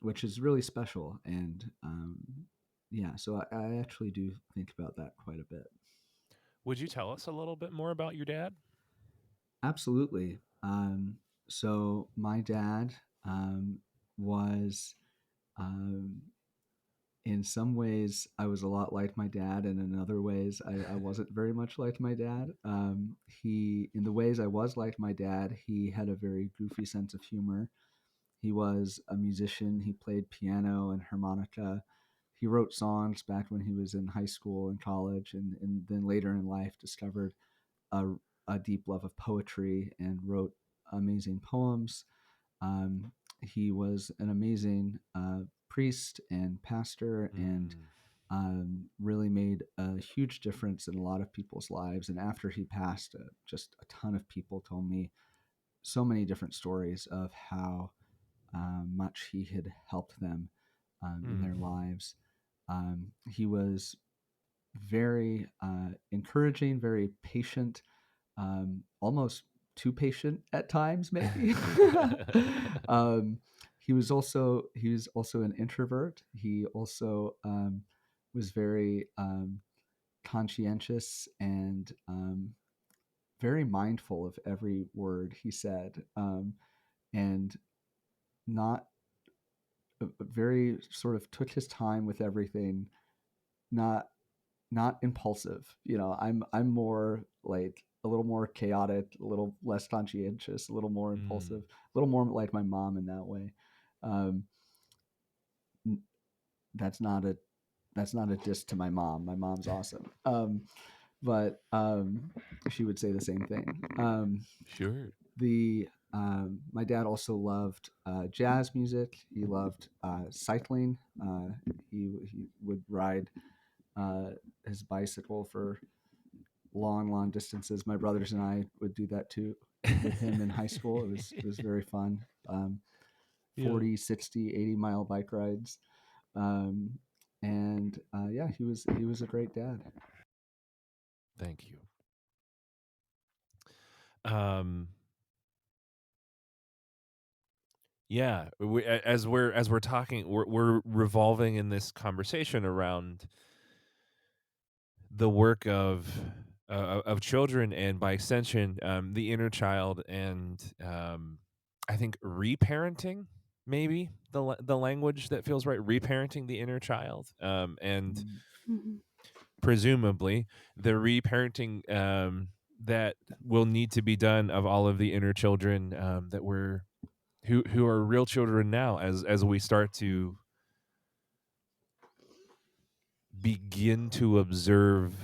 which is really special. And yeah, so I actually do think about that quite a bit. Would you tell us a little bit more about your dad? Absolutely. So my dad was, um, in some ways, I was a lot like my dad, and in other ways, I wasn't very much like my dad. In the ways I was like my dad, he had a very goofy sense of humor. He was a musician. He played piano and harmonica. He wrote songs back when he was in high school and college, and then later in life discovered a, a deep love of poetry and wrote amazing poems. He was an amazing priest and pastor, and Mm. really made a huge difference in a lot of people's lives. And after he passed, just a ton of people told me so many different stories of how much he had helped them in Mm. their lives. He was very encouraging, very patient, almost too patient at times, maybe. um, he was also an introvert. He also was very conscientious and very mindful of every word he said, and not very sort of took his time with everything. Not not impulsive. I'm more like a little more chaotic, a little less conscientious, a little more Mm. impulsive, a little more like my mom in that way. Um, that's not a that's not a diss to my mom. My mom's awesome. But she would say the same thing. Sure. The My dad also loved jazz music. He loved cycling. He would ride uh, his bicycle for long, long distances. My brothers and I would do that too with him in high school. It was very fun. Um, Yeah. 40, 60, 80-mile bike rides. Um, and yeah, he was a great dad. Thank you. Um, yeah, as we're talking, we're revolving in this conversation around the work of children, and by extension, the inner child, and I think reparenting. maybe the language that feels right, reparenting the inner child, and Mhm. presumably the reparenting that will need to be done of all of the inner children that were who are real children now, as we start to begin to observe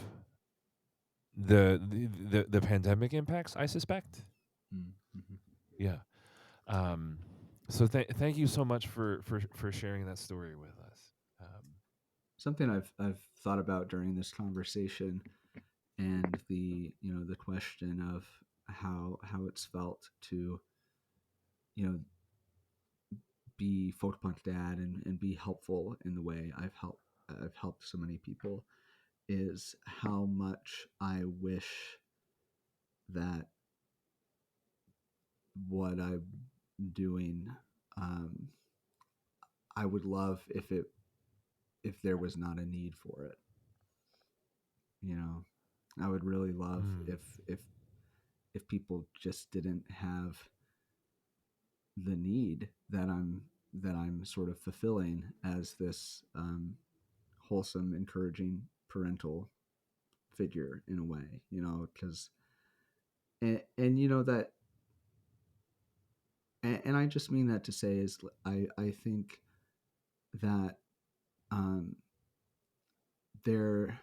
the pandemic impacts, I suspect. Mm-hmm. Yeah. Um, so thank you so much for sharing that story with us. Something I've thought about during this conversation, and the question of how it's felt to be Folkpunkdad and be helpful in the way I've helped so many people, is how much I wish that what I'm doing, um, I would love if there was not a need for it. I would really love Mm, if people just didn't have the need that I'm sort of fulfilling as this wholesome, encouraging parental figure in a way, because and that, and I just mean that to say is I think that um, there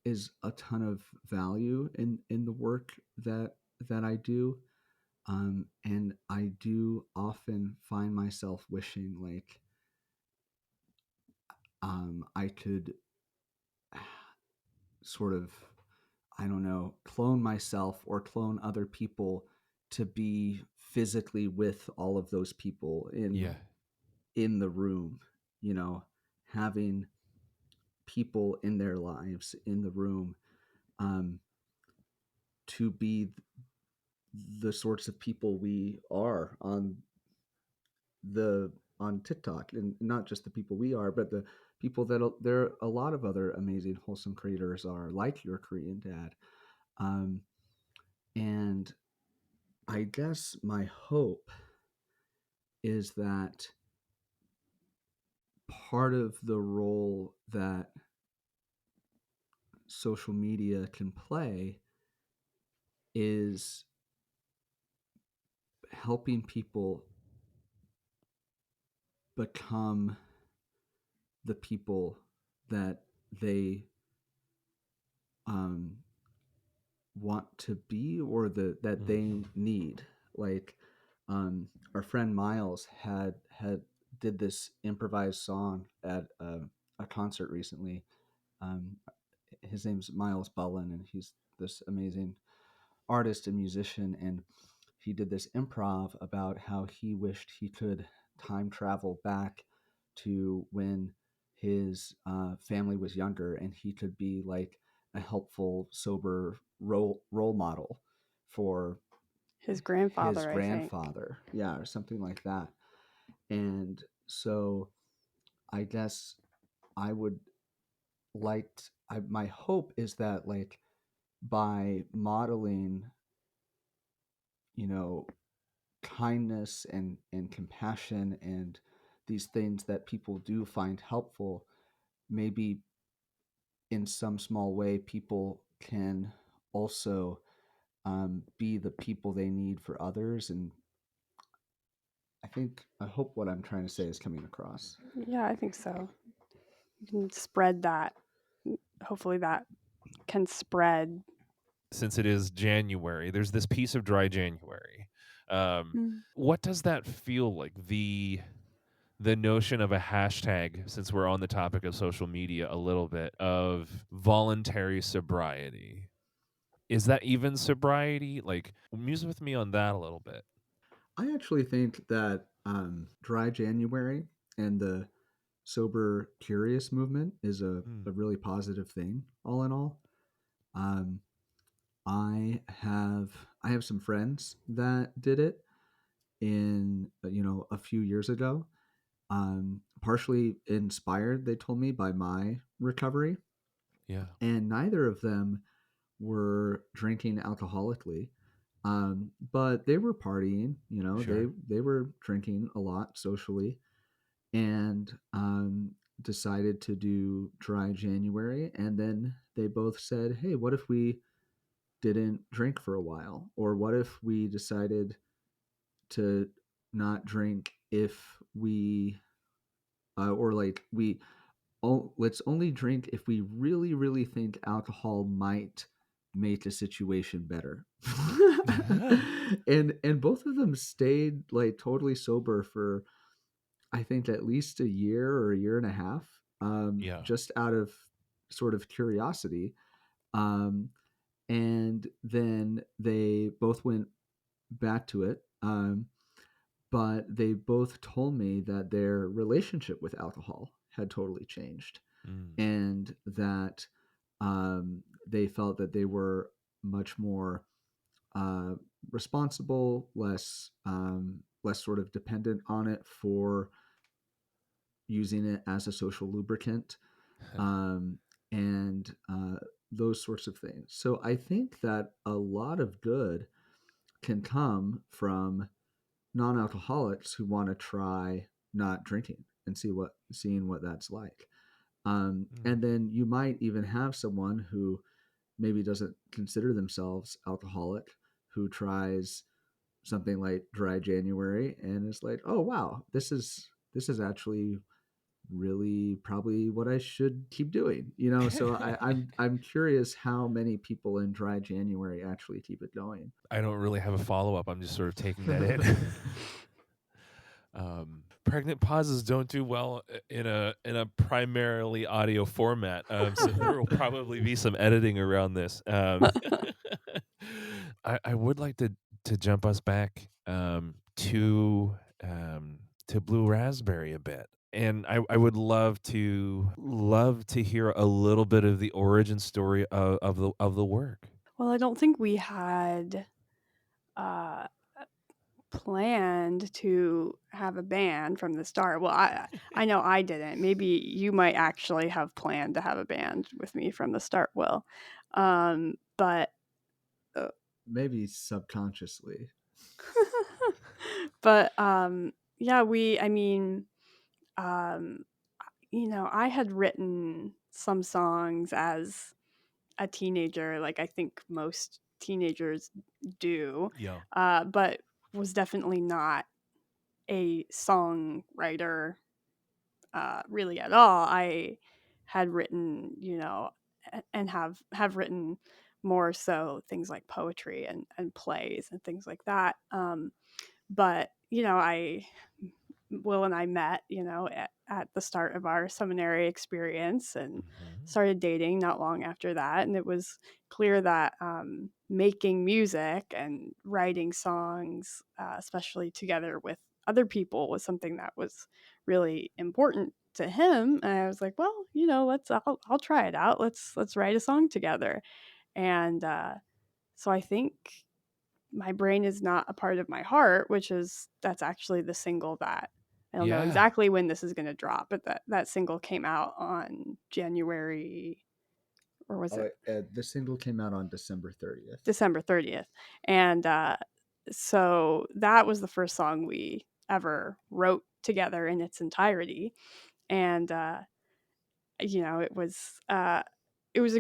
is a ton of value in the work that I do, and I do often find myself wishing like I could sort of, I don't know, clone myself or clone other people to be physically with all of those people yeah. in the room, you know, having people in their lives in the room, um, to be the sorts of people we are the on TikTok, and not just the people we are, but the people that there are a lot of other amazing wholesome creators are like your Korean dad. Um, and I guess my hope is that part of the role that social media can play is helping people become the people that they um, want to be, or that Mm, they need. Like our friend Miles had did this improvised song at a concert recently. Um, his name's Miles Bullen, and he's this amazing artist and musician. And he did this improv about how he wished he could time travel back to when his family was younger, and he could be like a helpful, sober role model for His his grandfather, I think. grandfather, yeah, or something like that. And so I guess I would my hope is that, like, by modeling, you know, kindness and compassion and these things that people do find helpful, maybe in some small way people can also be the people they need for others. And I hope what I'm trying to say is coming across. Yeah, I think so. You can spread that. Hopefully, that can spread. since it is January, there's this piece of dry January. What does that feel like? The notion of a hashtag, since we're on the topic of social media a little bit, of voluntary sobriety. Is that even sobriety? Like, muse with me on that a little bit. I actually think that dry January and the sober curious movement is Mm, a really positive thing, all in all. um, I have some friends that did it in a few years ago, partially inspired, they told me, by my recovery, yeah. and neither of them were drinking alcoholically. But they were partying, Sure. they were drinking a lot socially, and decided to do dry January. And then they both said, hey, what if we didn't drink for a while? Or what if we decided to not drink if we, or like let's only drink if we really, really think alcohol might make the situation better. And both of them stayed like totally sober for, I think, at least a year or a year and a half, Yeah. just out of sort of curiosity. Um, and then they both went back to it. But they both told me that their relationship with alcohol had totally changed, Mm. and that they felt that they were much more uh, responsible, less sort of dependent on it for using it as a social lubricant, um, and those sorts of things. So I think that a lot of good can come from non-alcoholics who want to try not drinking and seeing what that's like. Mm. And then you might even have someone who maybe doesn't consider themselves alcoholic, who tries something like dry January and is like, oh wow, this is actually really probably what I should keep doing. So I'm curious how many people in dry January actually keep it going. I don't really have a follow up. I'm just sort of taking that in. Pregnant pauses don't do well in a primarily audio format, so there will probably be some editing around this. I would like to jump us back to Blue Raspberry a bit, and I would love to hear a little bit of the origin story of the work. Well, I don't think we had uh, planned to have a band from the start. Well, I know I didn't. Maybe you might actually have planned to have a band with me from the start, Will. But Maybe subconsciously. but yeah, I mean, um, I had written some songs as a teenager, like I think most teenagers do, Yeah. but was definitely not a songwriter really at all. I had written, and have written more so things like poetry and plays and things like that. But I Will and I met, at the start of our seminary experience and Hmm. started dating not long after that. And it was clear that making music and writing songs, especially together with other people, was something that was really important to him. And I was like, well, I'll try it out. Let's write a song together. And so I think my brain is not a part of my heart, that's actually the single that I don't know Yeah. exactly when this is going to drop, but that single came out on January, or was it The single came out on December 30th. December 30th? And so that was the first song we ever wrote together in its entirety. And it was it was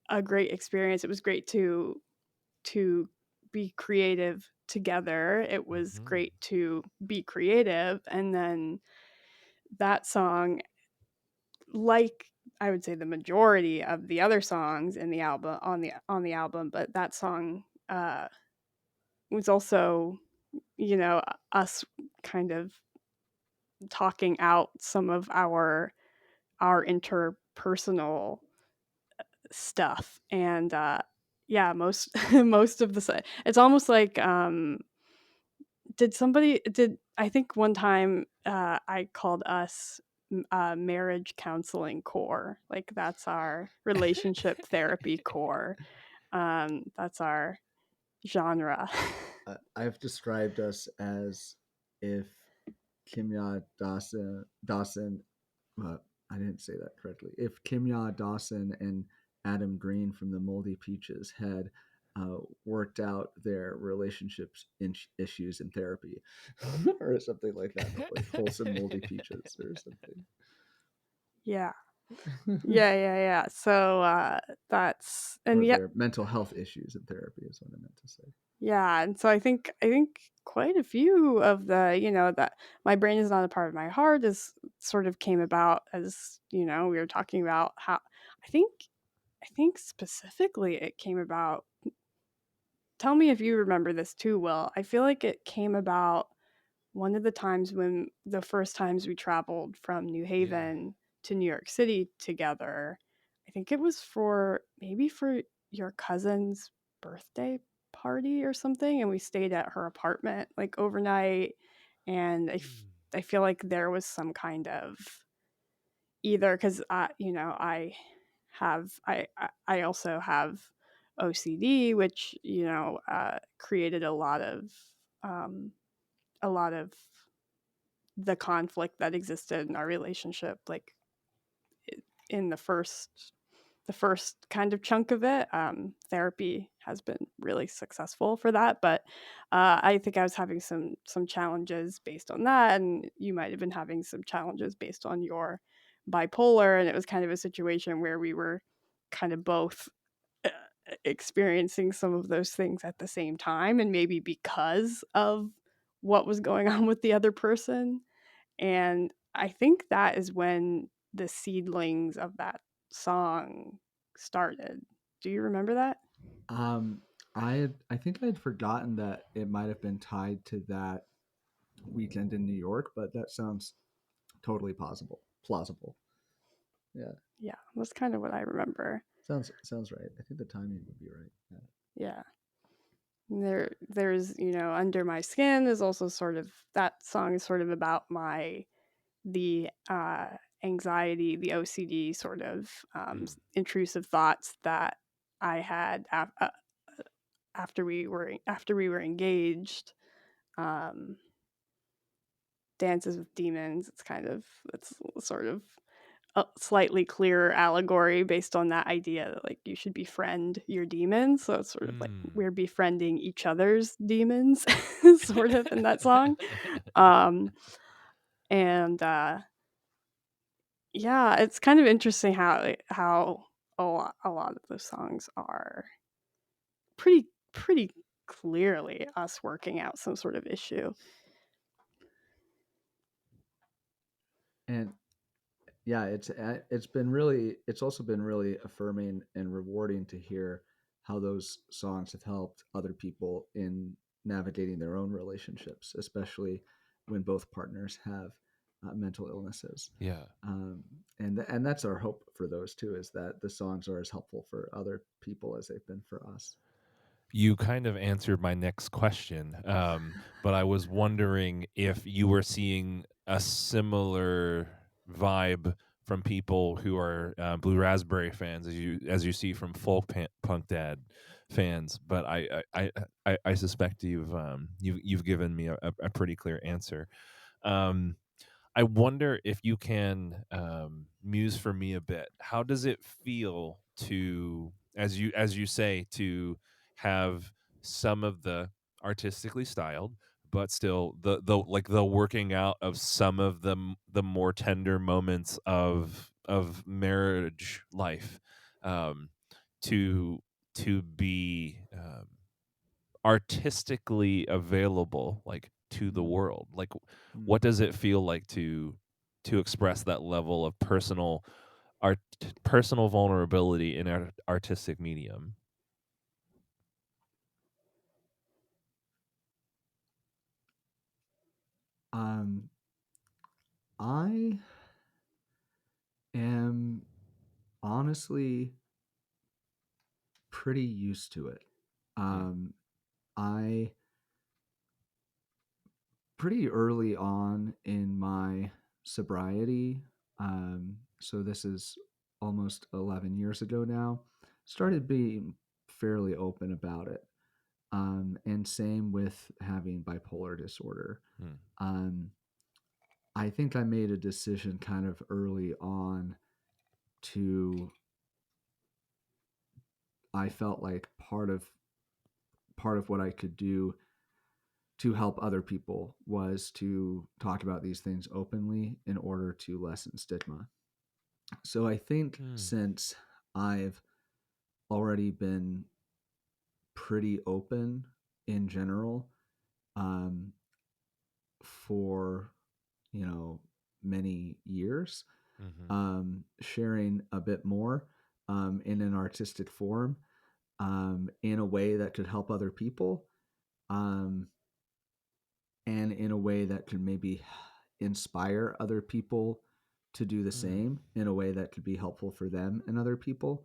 a great experience. It was great to be creative together. It was Hmm. great to be creative. And then that song, like I would say the majority of the other songs in the album on the album, but that song was also, you know, us kind of talking out some of our interpersonal stuff. And yeah, most most of it's almost like did I think one time I called us marriage counseling core. Like that's our relationship therapy core. That's our genre. I've described us as if Kimya Dawson, uh, I didn't say that correctly. If Kimya Dawson and Adam Green from the Moldy Peaches had worked out their relationships issues in therapy or something like that, like wholesome moldy peaches or something. Yeah. Yeah. So that's and Or yeah, their mental health issues in therapy is what I meant to say. yeah, and so I think quite a few of the, that my brain is not a part of my heart is sort of came about as, we were talking about how I think I think specifically it came about. Tell me if you remember this too, Will. I feel like it came about one of the times when the first times we traveled from New Yeah. Haven to New York City together. I think it was for your cousin's birthday party or something, and we stayed at her apartment like overnight. And I feel like there was some kind of either because I also have OCD, which created um, a lot of the conflict that existed in our relationship, like in the first kind of chunk of it. Therapy has been really successful for that, but I think I was having some challenges based on that, and you might have been having some challenges based on your bipolar, and it was kind of a situation where we were kind of both uh, experiencing some of those things at the same time, and maybe because of what was going on with the other person. And I think that is when the seedlings of that song started. Do you remember that? Um, I think I'd forgotten that it might have been tied to that weekend in New York, but that sounds totally possible, plausible. Yeah, Yeah, that's kind of what I remember. sounds right. I think the timing would be right. Yeah. Yeah. There's, Under My Skin is also sort of that song is sort of about the anxiety, the OCD sort of Mm. intrusive thoughts that I had after we were engaged. Um, Dances with Demons. It's sort of a slightly clearer allegory based on that idea that like you should befriend your demons. So it's sort of like Mm. we're befriending each other's demons, sort of in that song. Um, and Yeah, it's kind of interesting how a lot of those songs are pretty clearly us working out some sort of issue. And yeah, it's also been really affirming and rewarding to hear how those songs have helped other people in navigating their own relationships, especially when both partners have mental illnesses. Yeah. Um, and that's our hope for those too, is that the songs are as helpful for other people as they've been for us. You kind of answered my next question, but I was wondering if you were seeing a similar vibe from people who are Blueraspberry fans, as you see from Folkpunkdad fans. But I suspect you've given me a pretty clear answer. Um, I wonder if you can muse for me a bit. How does it feel to, as you say, to have some of the artistically styled, but still the working out of some of the more tender moments of marriage life, um, to be artistically available, like to the Mm. world. Like, Mm. what does it feel like to express that level of art personal vulnerability in an artistic medium? Um, I am honestly pretty used to it. Mm, I pretty early on in my sobriety, so this is almost 11 years ago now, started being fairly open about it. And same with having bipolar disorder. mm, Um, I think I made a decision kind of early on to, I felt like part of part of what I could do to help other people was to talk about these things openly in order to lessen stigma. So I think since I've already been pretty open in general, um, for, you know, many years, sharing a bit more in an artistic form, in a way that could help other people, um, and in a way that could maybe inspire other people to do the same in a way that could be helpful for them and other people.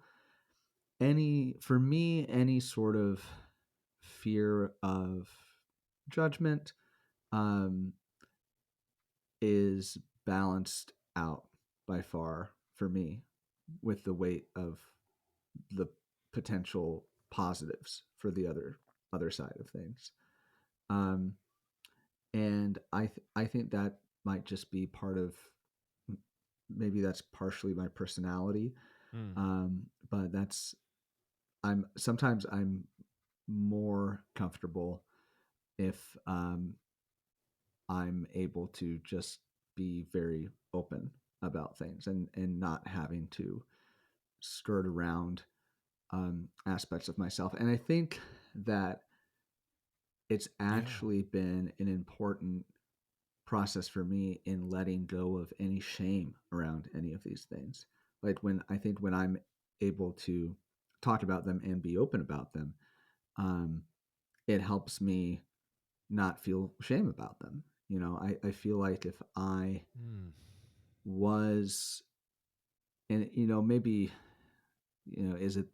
For me, any sort of fear of judgment um, is balanced out by far for me with the weight of the potential positives for the other side of things. Um, and I think that might just be part of, maybe that's partially my personality, but I'm more comfortable if I'm able to just be very open about things and not having to skirt around aspects of myself. And I think that it's actually been an important process for me in letting go of any shame around any of these things. Like when I'm able to talk about them and be open about them, um, it helps me not feel shame about them. You know, I feel like if I was, and you know, maybe, you know, is it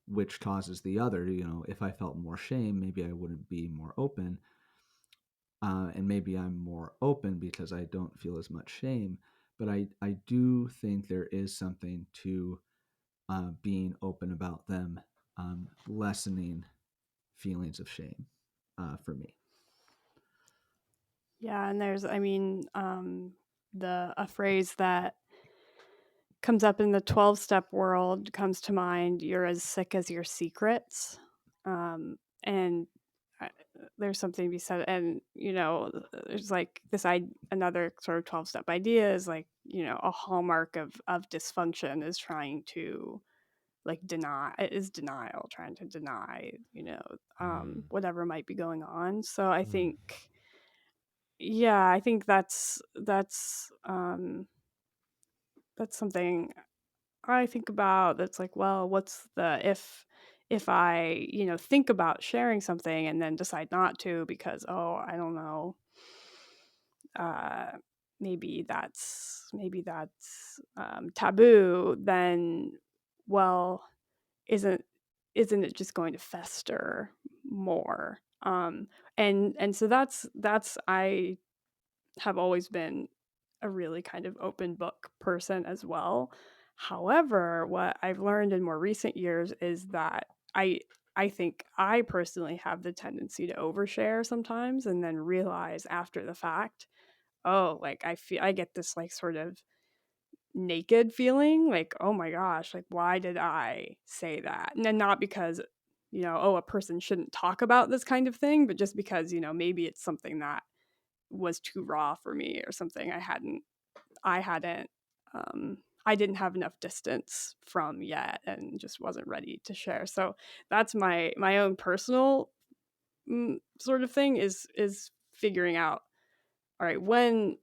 which causes the other? You know, if I felt more shame, maybe I wouldn't be more open. And maybe I'm more open because I don't feel as much shame. But I do think there is something to being open about them, lessening feelings of shame for me. Yeah, and there's, I mean, a phrase that comes up in the 12-step world comes to mind: you're as sick as your secrets. And there's something to be said, and you know, there's like another sort of 12-step idea is like, you know, a hallmark of dysfunction is trying to like denial, trying to deny, you know, whatever might be going on. So I think, yeah, I think that's something I think about. That's like, well, what's the if I, you know, think about sharing something and then decide not to because, oh, I don't know, uh maybe that's taboo, then, well, isn't isn't it just going to fester more? And so that's I have always been a really kind of open book person as well. However, what I've learned in more recent years is that I I think I personally have the tendency to overshare sometimes and then realize after the fact, oh, like I get this like sort of naked feeling, like, oh my gosh, like why did I say that? And then not because, you know, oh, a person shouldn't talk about this kind of thing, but just because, you know, maybe it's something that was too raw for me or something I hadn't I didn't have enough distance from yet and just wasn't ready to share. So that's my own personal sort of thing is figuring out, all right, when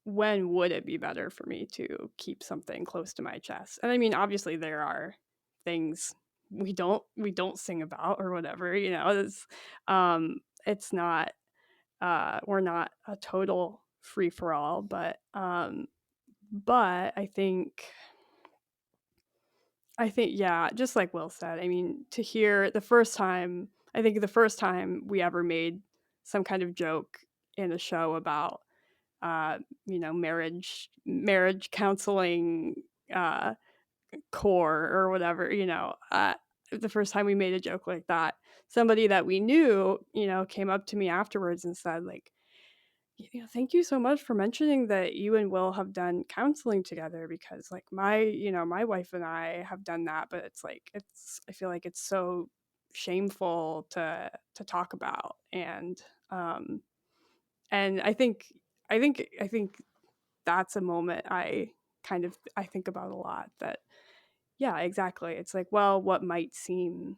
would it be better for me to keep something close to my chest? And I mean, obviously there are things we don't sing about or whatever, you know. It's not we're not a total free for all, but I think yeah, just like Will said, I mean, to hear the first time we ever made some kind of joke in a show about you know, marriage counseling uh core or whatever, you know, the first time we made a joke like that, somebody that we knew, you know, came up to me afterwards and said like, you know, thank you so much for mentioning that you and Will have done counseling together, because like my wife and I have done that, but it's like I feel like it's so shameful to talk about. And I think that's a moment I think about a lot. That, yeah, exactly. It's like, well, what might seem,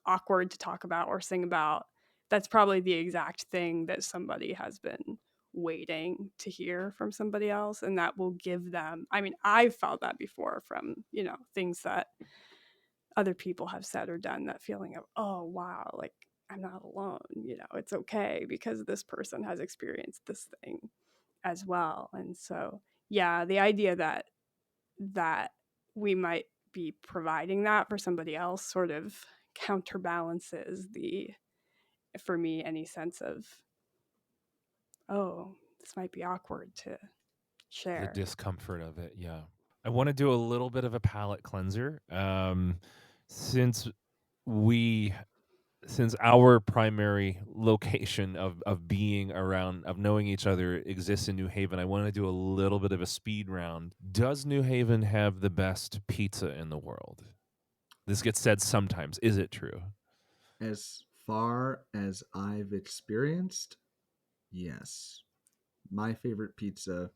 awkward to talk about or sing about, that's probably the exact thing that somebody has been waiting to hear from somebody else, and that will give them, I mean, I've felt that before from, things that other people have said or done, that feeling of, oh wow, like, I'm not alone, it's okay because this person has experienced this thing as well. And so, yeah, the idea that we might be providing that for somebody else sort of counterbalances for me, any sense of, oh, this might be awkward to The share. discomfort of it, yeah. I want to do a little bit of a palate cleanser. Since we since our primary location of being around, of knowing each other, exists in New Haven, I want to do a little bit of a speed round. Does New Haven have the best pizza in the world? This gets said sometimes. Is it true? As far as I've experienced, yes. My favorite pizza,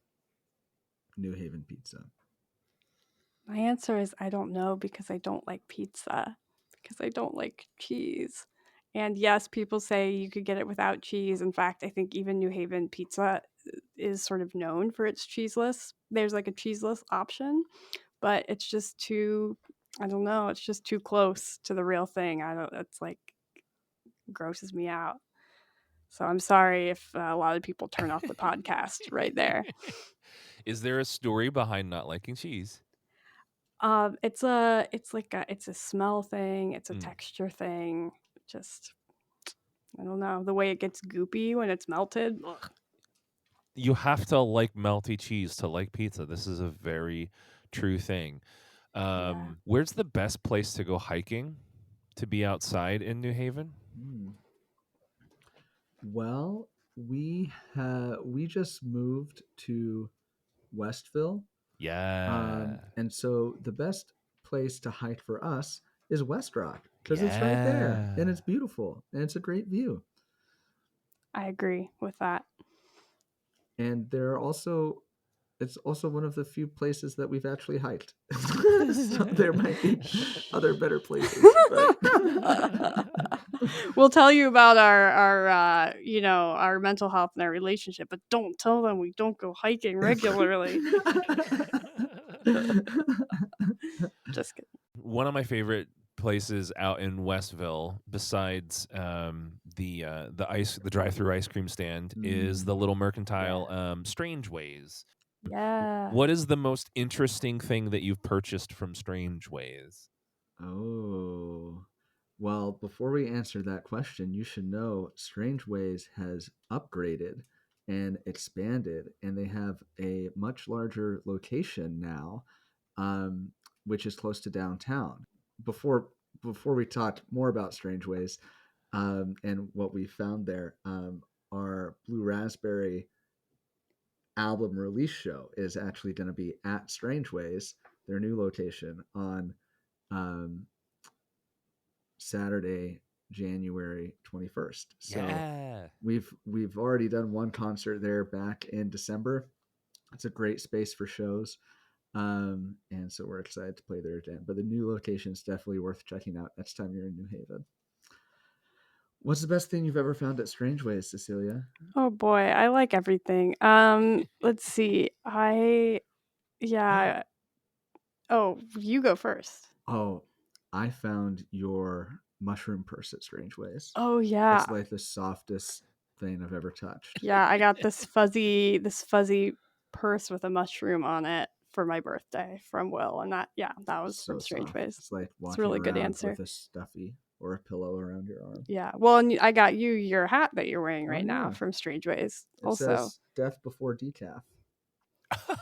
New Haven pizza. My answer is I don't know, because I don't like pizza, because I don't like cheese. And yes, people say you could get it without cheese. In fact, I think even New Haven pizza is sort of known for its cheeseless. There's like a cheeseless option, but it's just too, I don't know, it's just too close to the real thing. It's like, grosses me out. So I'm sorry if a lot of people turn off the podcast right there. Is there a story behind not liking cheese? It's a smell thing. It's a texture thing. Just, I don't know, the way it gets goopy when it's melted. Ugh. You have to like melty cheese to like pizza. This is a very true thing. Yeah. Where's the best place to go hiking to be outside in New Haven? Well, we just moved to Westville. Yeah. And so the best place to hike for us is West Rock, because it's right there Yeah. and it's beautiful and it's a great view. I agree with that. And it's also one of the few places that we've actually hiked. So there might be other better places. But We'll tell you about our mental health and our relationship, but don't tell them we don't go hiking regularly. Just kidding. One of my favorite places out in Westville, besides the drive-through ice cream stand, is the Little Mercantile, Strange Ways. Yeah. What is the most interesting thing that you've purchased from Strange Ways? Oh, well, before we answer that question, you should know Strange Ways has upgraded and expanded, and they have a much larger location now, um, which is close to downtown. Before before we talk more about Strange Ways, and what we found there, our Blueraspberry album release show is actually going to be at Strange Ways, their new location, on um, Saturday, January 21st. So Yeah. we've already done one concert there back in December. It's a great space for shows. And so we're excited to play there again. But the new location is definitely worth checking out next time you're in New Haven. What's the best thing you've ever found at Strange Ways, Cecilia? Oh boy, I like everything. Let's see. Yeah. Oh, you go first. Oh, I found your mushroom purse at Strange Ways. Oh yeah. It's like the softest thing I've ever touched. Yeah, I got this fuzzy purse with a mushroom on it for my birthday from Will, and that was So from Strange soft. Ways. It's like It's a walking really good around answer. with a stuffy or a pillow around your arm. Yeah. Well, and I got you your hat that you're wearing right now Yeah. from Strange Ways. It Also, says death before decaf. I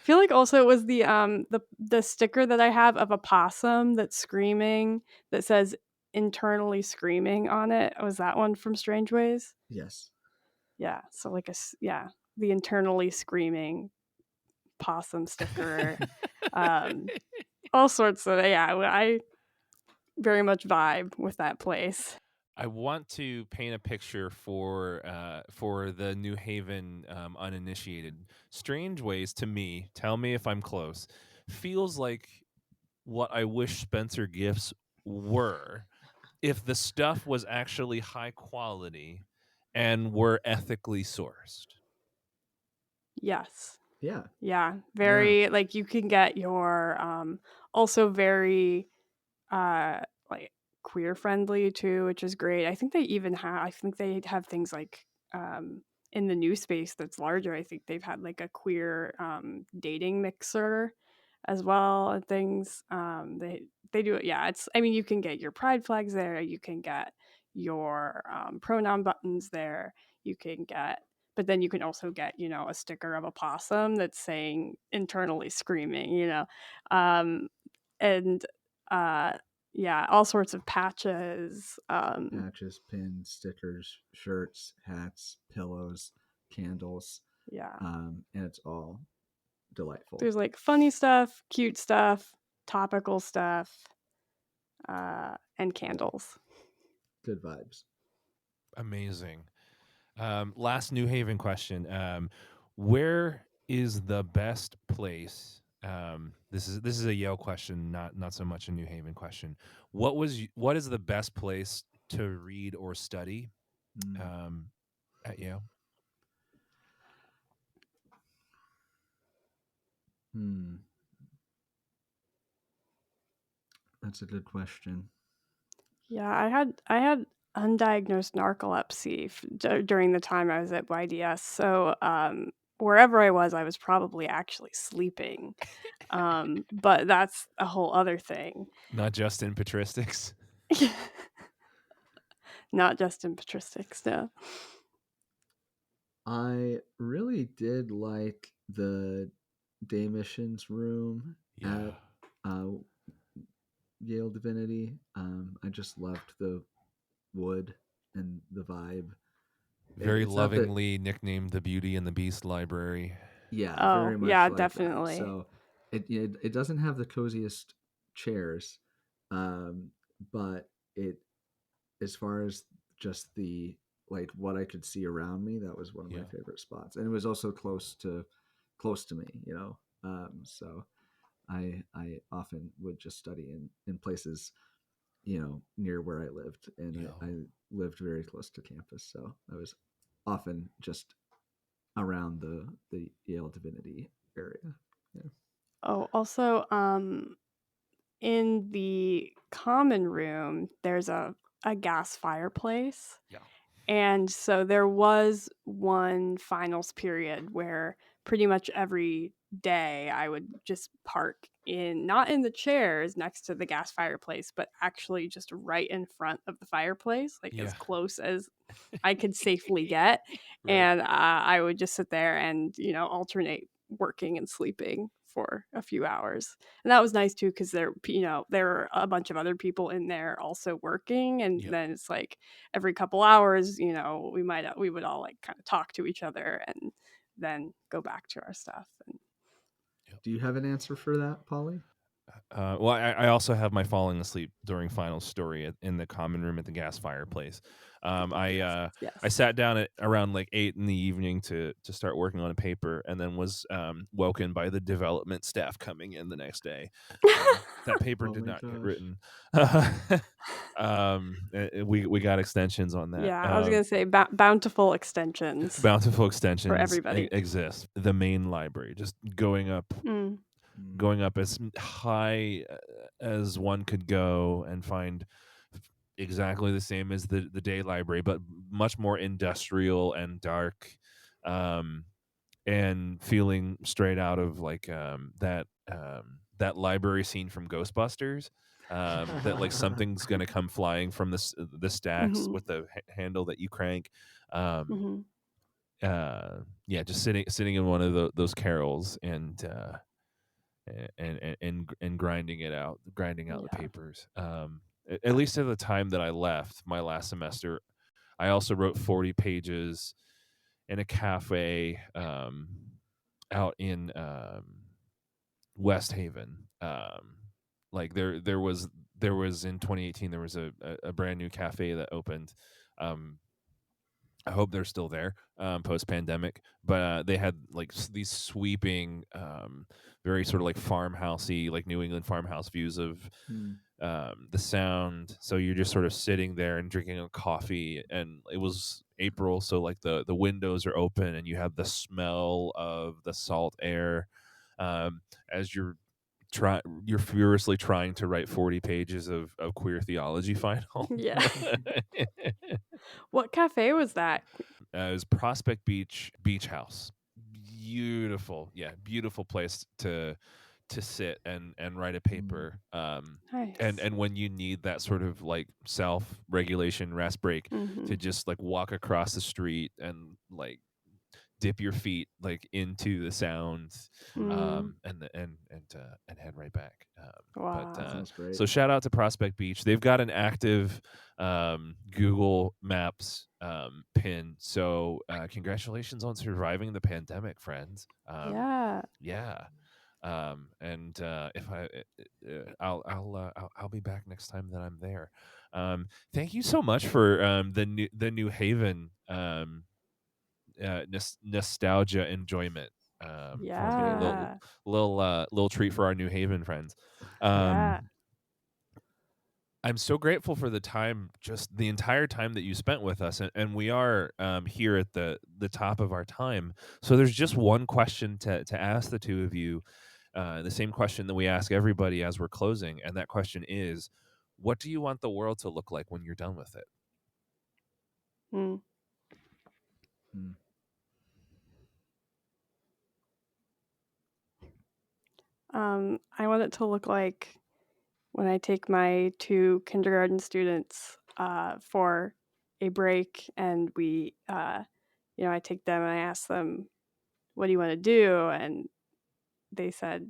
feel like also it was the sticker that I have of a possum that's screaming, that says internally screaming on it. Was that one from Strange Ways? Yes. Yeah. So like the internally screaming possum sticker. all sorts of, yeah, I very much vibe with that place. I want to paint a picture for the New Haven uninitiated. Strange Ways to me, tell me if I'm close, feels like what I wish Spencer Gifts were if the stuff was actually high quality and were ethically sourced. Yes. Yeah. Yeah. Very, like, you can get your also very like queer friendly too, which is great. I think they have things like in the new space that's larger. I think they've had like a queer dating mixer as well and things. They do it. Yeah, it's. I mean, you can get your pride flags there. You can get your pronoun buttons there. You can get. But then you can also get, a sticker of a possum that's saying internally screaming, um, and uh, yeah, all sorts of patches. Patches, pins, stickers, shirts, hats, pillows, candles, Yeah. and it's all delightful. There's like funny stuff, cute stuff, topical stuff, and candles. Good vibes. Amazing. Last New Haven question. Where is the best place? This is a Yale question, not so much a New Haven question. What is the best place to read or study at Yale? That's a good question. Yeah, I had undiagnosed narcolepsy during the time I was at YDS. So wherever I was probably actually sleeping. But that's a whole other thing. Not just in patristics. Not just in patristics, no. I really did like the day missions room at Yale Divinity. I just loved the wood and the vibe. Very It's not that, lovingly nicknamed the Beauty and the Beast Library. yeah, Oh, very much yeah, like that. definitely. So it doesn't have the coziest chairs, but it, as far as just the, like, what I could see around me, that was one of my favorite spots, and it was also close to me, so I often would just study in places, near where I lived, and I lived very close to campus, so I was often just around the Yale Divinity area. Yeah. Oh, also, in the common room, there's a gas fireplace. Yeah. And so there was one finals period where pretty much every day I would just park not in the chairs next to the gas fireplace, but actually just right in front of the fireplace, like as close as I could safely get. Right. And I would just sit there and, alternate working and sleeping for a few hours. And that was nice too, because there were a bunch of other people in there also working. And then it's like every couple hours, we would all like kind of talk to each other and then go back to our stuff. And do you have an answer for that, Pauli? Well, I also have my falling asleep during final story in the common room at the gas fireplace. I sat down at around like 8 in the evening to start working on a paper, and then was woken by the development staff coming in the next day. That paper did not get written. We got extensions on that. Yeah, I was gonna say bountiful extensions. Bountiful extensions for everybody exist. The main library, just going up as high as one could go and find exactly the same as the day library, but much more industrial and dark, and feeling straight out of like that library scene from Ghostbusters. That like something's gonna come flying from the stacks with the handle that you crank. Just sitting in one of those carols and grinding out the papers. At least at the time that I left my last semester, I also wrote 40 pages in a cafe out in West Haven. Like there was in 2018 there was a brand new cafe that opened. I hope they're still there post pandemic, but they had like these sweeping, very sort of like farmhousey, like New England farmhouse views of the sound. So you're just sort of sitting there and drinking a coffee, and it was April, so like the windows are open, and you have the smell of the salt air as you're furiously trying to write 40 pages of queer theology final. Yeah. What cafe was that? It was Prospect Beach House. Beautiful, yeah, beautiful place to sit and write a paper. Nice. And when you need that sort of like self regulation rest break to just like walk across the street and like dip your feet like into the sounds, and head right back. Wow. That sounds great. So shout out to Prospect Beach. They've got an active Google Maps pin. So congratulations on surviving the pandemic, friends. Yeah. Yeah. And if I'll be back next time that I'm there. Thank you so much for the New Haven nostalgia enjoyment for me. Yeah. Little treat for our New Haven friends. Um, Yeah. I'm so grateful for the time, just the entire time that you spent with us, and we are here at the top of our time. So there's just one question to ask the two of you, the same question that we ask everybody as we're closing, and that question is, what do you want the world to look like when you're done with it? Mm. I want it to look like when I take my 2 kindergarten students for a break, and we, I take them and I ask them, "What do you want to do?" And they said,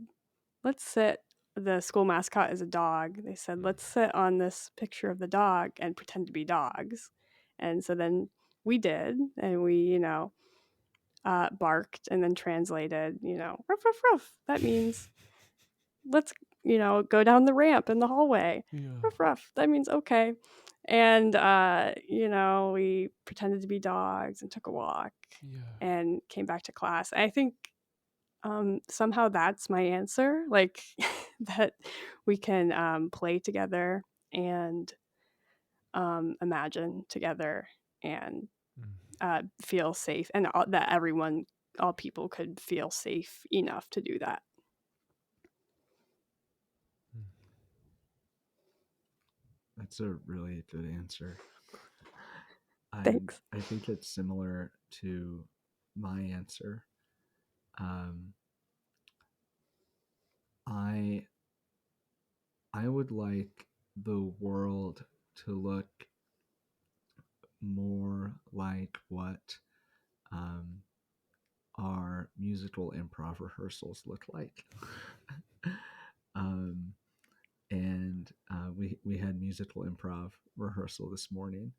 "Let's sit." The school mascot is a dog. They said, "Let's sit on this picture of the dog and pretend to be dogs." And so then we did, and we, barked and then translated, ruff, ruff, ruff. That means let's, go down the ramp in the hallway. Yeah. Ruff, ruff. That means okay. And, we pretended to be dogs and took a walk and came back to class. I think somehow that's my answer, like that we can play together and imagine together and feel safe, and that all people could feel safe enough to do that. That's a really good answer. Thanks. I think it's similar to my answer. I would like the world to look more like what our musical improv rehearsals look like. And we had musical improv rehearsal this morning,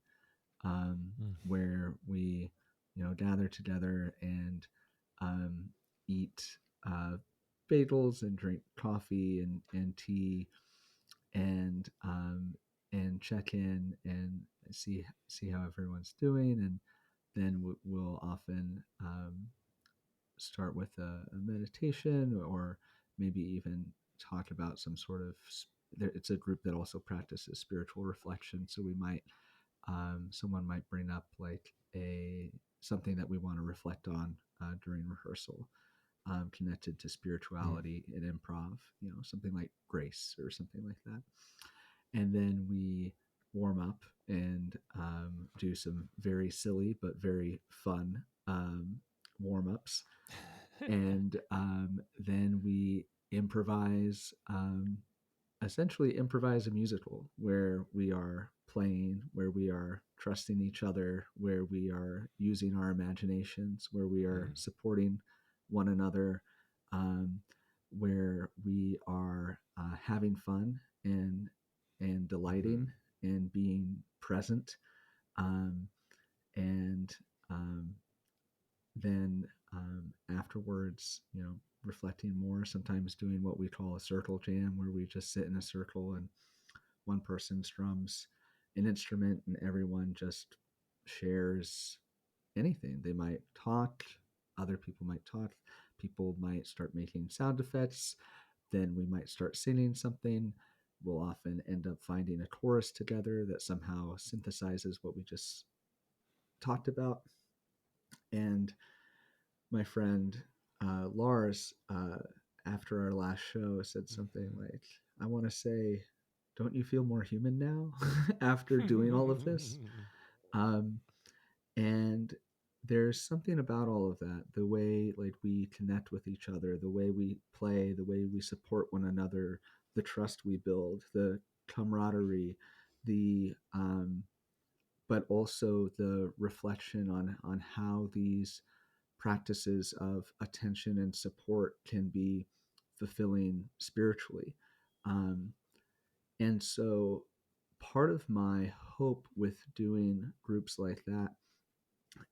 where we gather together and eat bagels and drink coffee and tea and check in and see how everyone's doing, and then we'll often start with a meditation, or maybe even talk about some sort of it's a group that also practices spiritual reflection, so we might someone might bring up like something that we want to reflect on during rehearsal, connected to spirituality and improv, something like grace or something like that. And then we warm up and do some very silly but very fun warm ups. And then we improvise, essentially improvise a musical where we are playing, where we are trusting each other, where we are using our imaginations, where we are supporting one another, where we are having fun and delighting and being present, and then afterwards, reflecting more, sometimes doing what we call a circle jam, where we just sit in a circle and one person strums an instrument and everyone just shares anything. They might talk, other people might talk, people might start making sound effects, then we might start singing something. We'll often end up finding a chorus together that somehow synthesizes what we just talked about. And my friend Lars, after our last show, said something like, I want to say, don't you feel more human now after doing all of this? And there's something about all of that, the way like we connect with each other, the way we play, the way we support one another, the trust we build, the camaraderie, the but also the reflection on how these practices of attention and support can be fulfilling spiritually. And so part of my hope with doing groups like that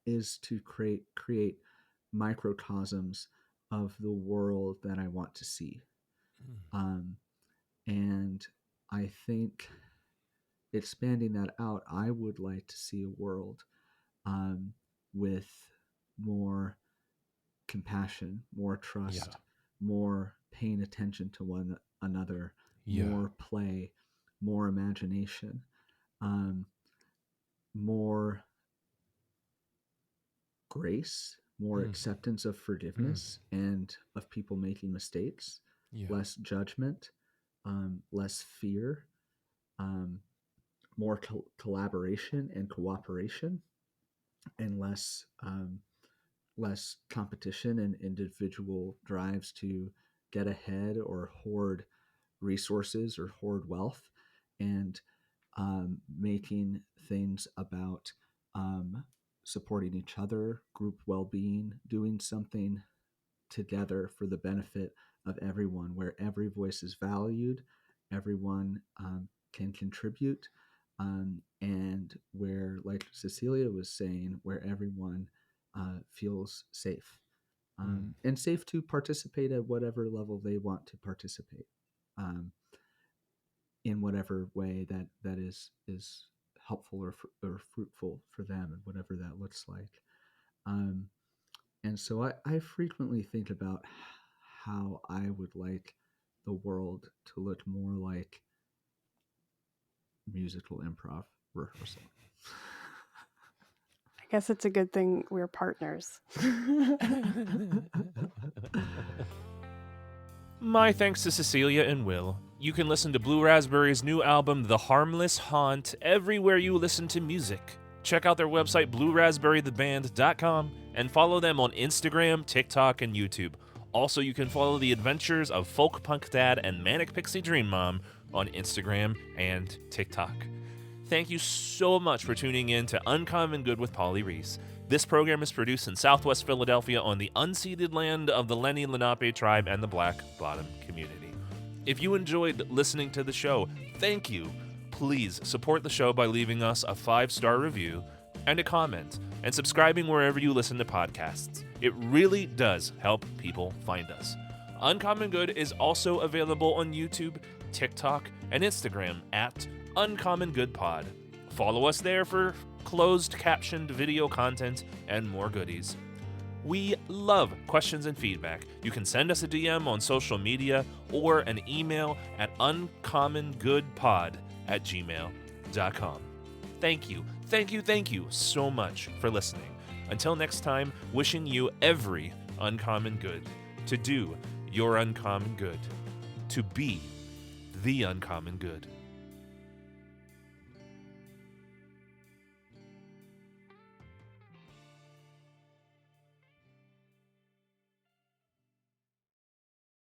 is to create microcosms of the world that I want to see. And I think expanding that out, I would like to see a world with more compassion, more trust, more paying attention to one another, more play, more imagination, more grace, more acceptance of forgiveness and of people making mistakes, less judgment, less fear, more collaboration and cooperation, and less competition and individual drives to get ahead or hoard resources or hoard wealth, and making things about supporting each other, group well-being, doing something together for the benefit of everyone, where every voice is valued, everyone can contribute, and where, like Cecilia was saying, where everyone feels safe, and safe to participate at whatever level they want to participate, in whatever way that is helpful or fruitful for them, and whatever that looks like. And so I frequently think about how I would like the world to look more like musical improv rehearsal. I guess it's a good thing we're partners. My thanks to Cecilia and Will. You can listen to Blueraspberry's new album, The Harmless Haunt, everywhere you listen to music. Check out their website, blueraspberrytheband.com, and follow them on Instagram, TikTok, and YouTube. Also, you can follow the adventures of Folkpunkdad and Manic Pixie Dream Mom on Instagram and TikTok. Thank you so much for tuning in to Uncommon Good with Pauli Reese. This program is produced in Southwest Philadelphia on the unceded land of the Lenni Lenape tribe and the Black Bottom community. If you enjoyed listening to the show, thank you. Please support the show by leaving us a 5-star review and a comment, and subscribing wherever you listen to podcasts. It really does help people find us. Uncommon Good is also available on YouTube, TikTok, and Instagram at Uncommon Good Pod. Follow us there for closed captioned video content and more goodies. We love questions and feedback. You can send us a DM on social media or an email at uncommongoodpod@gmail.com. Thank you so much for listening. Until next time, wishing you every uncommon good, to do your uncommon good, to be the uncommon good.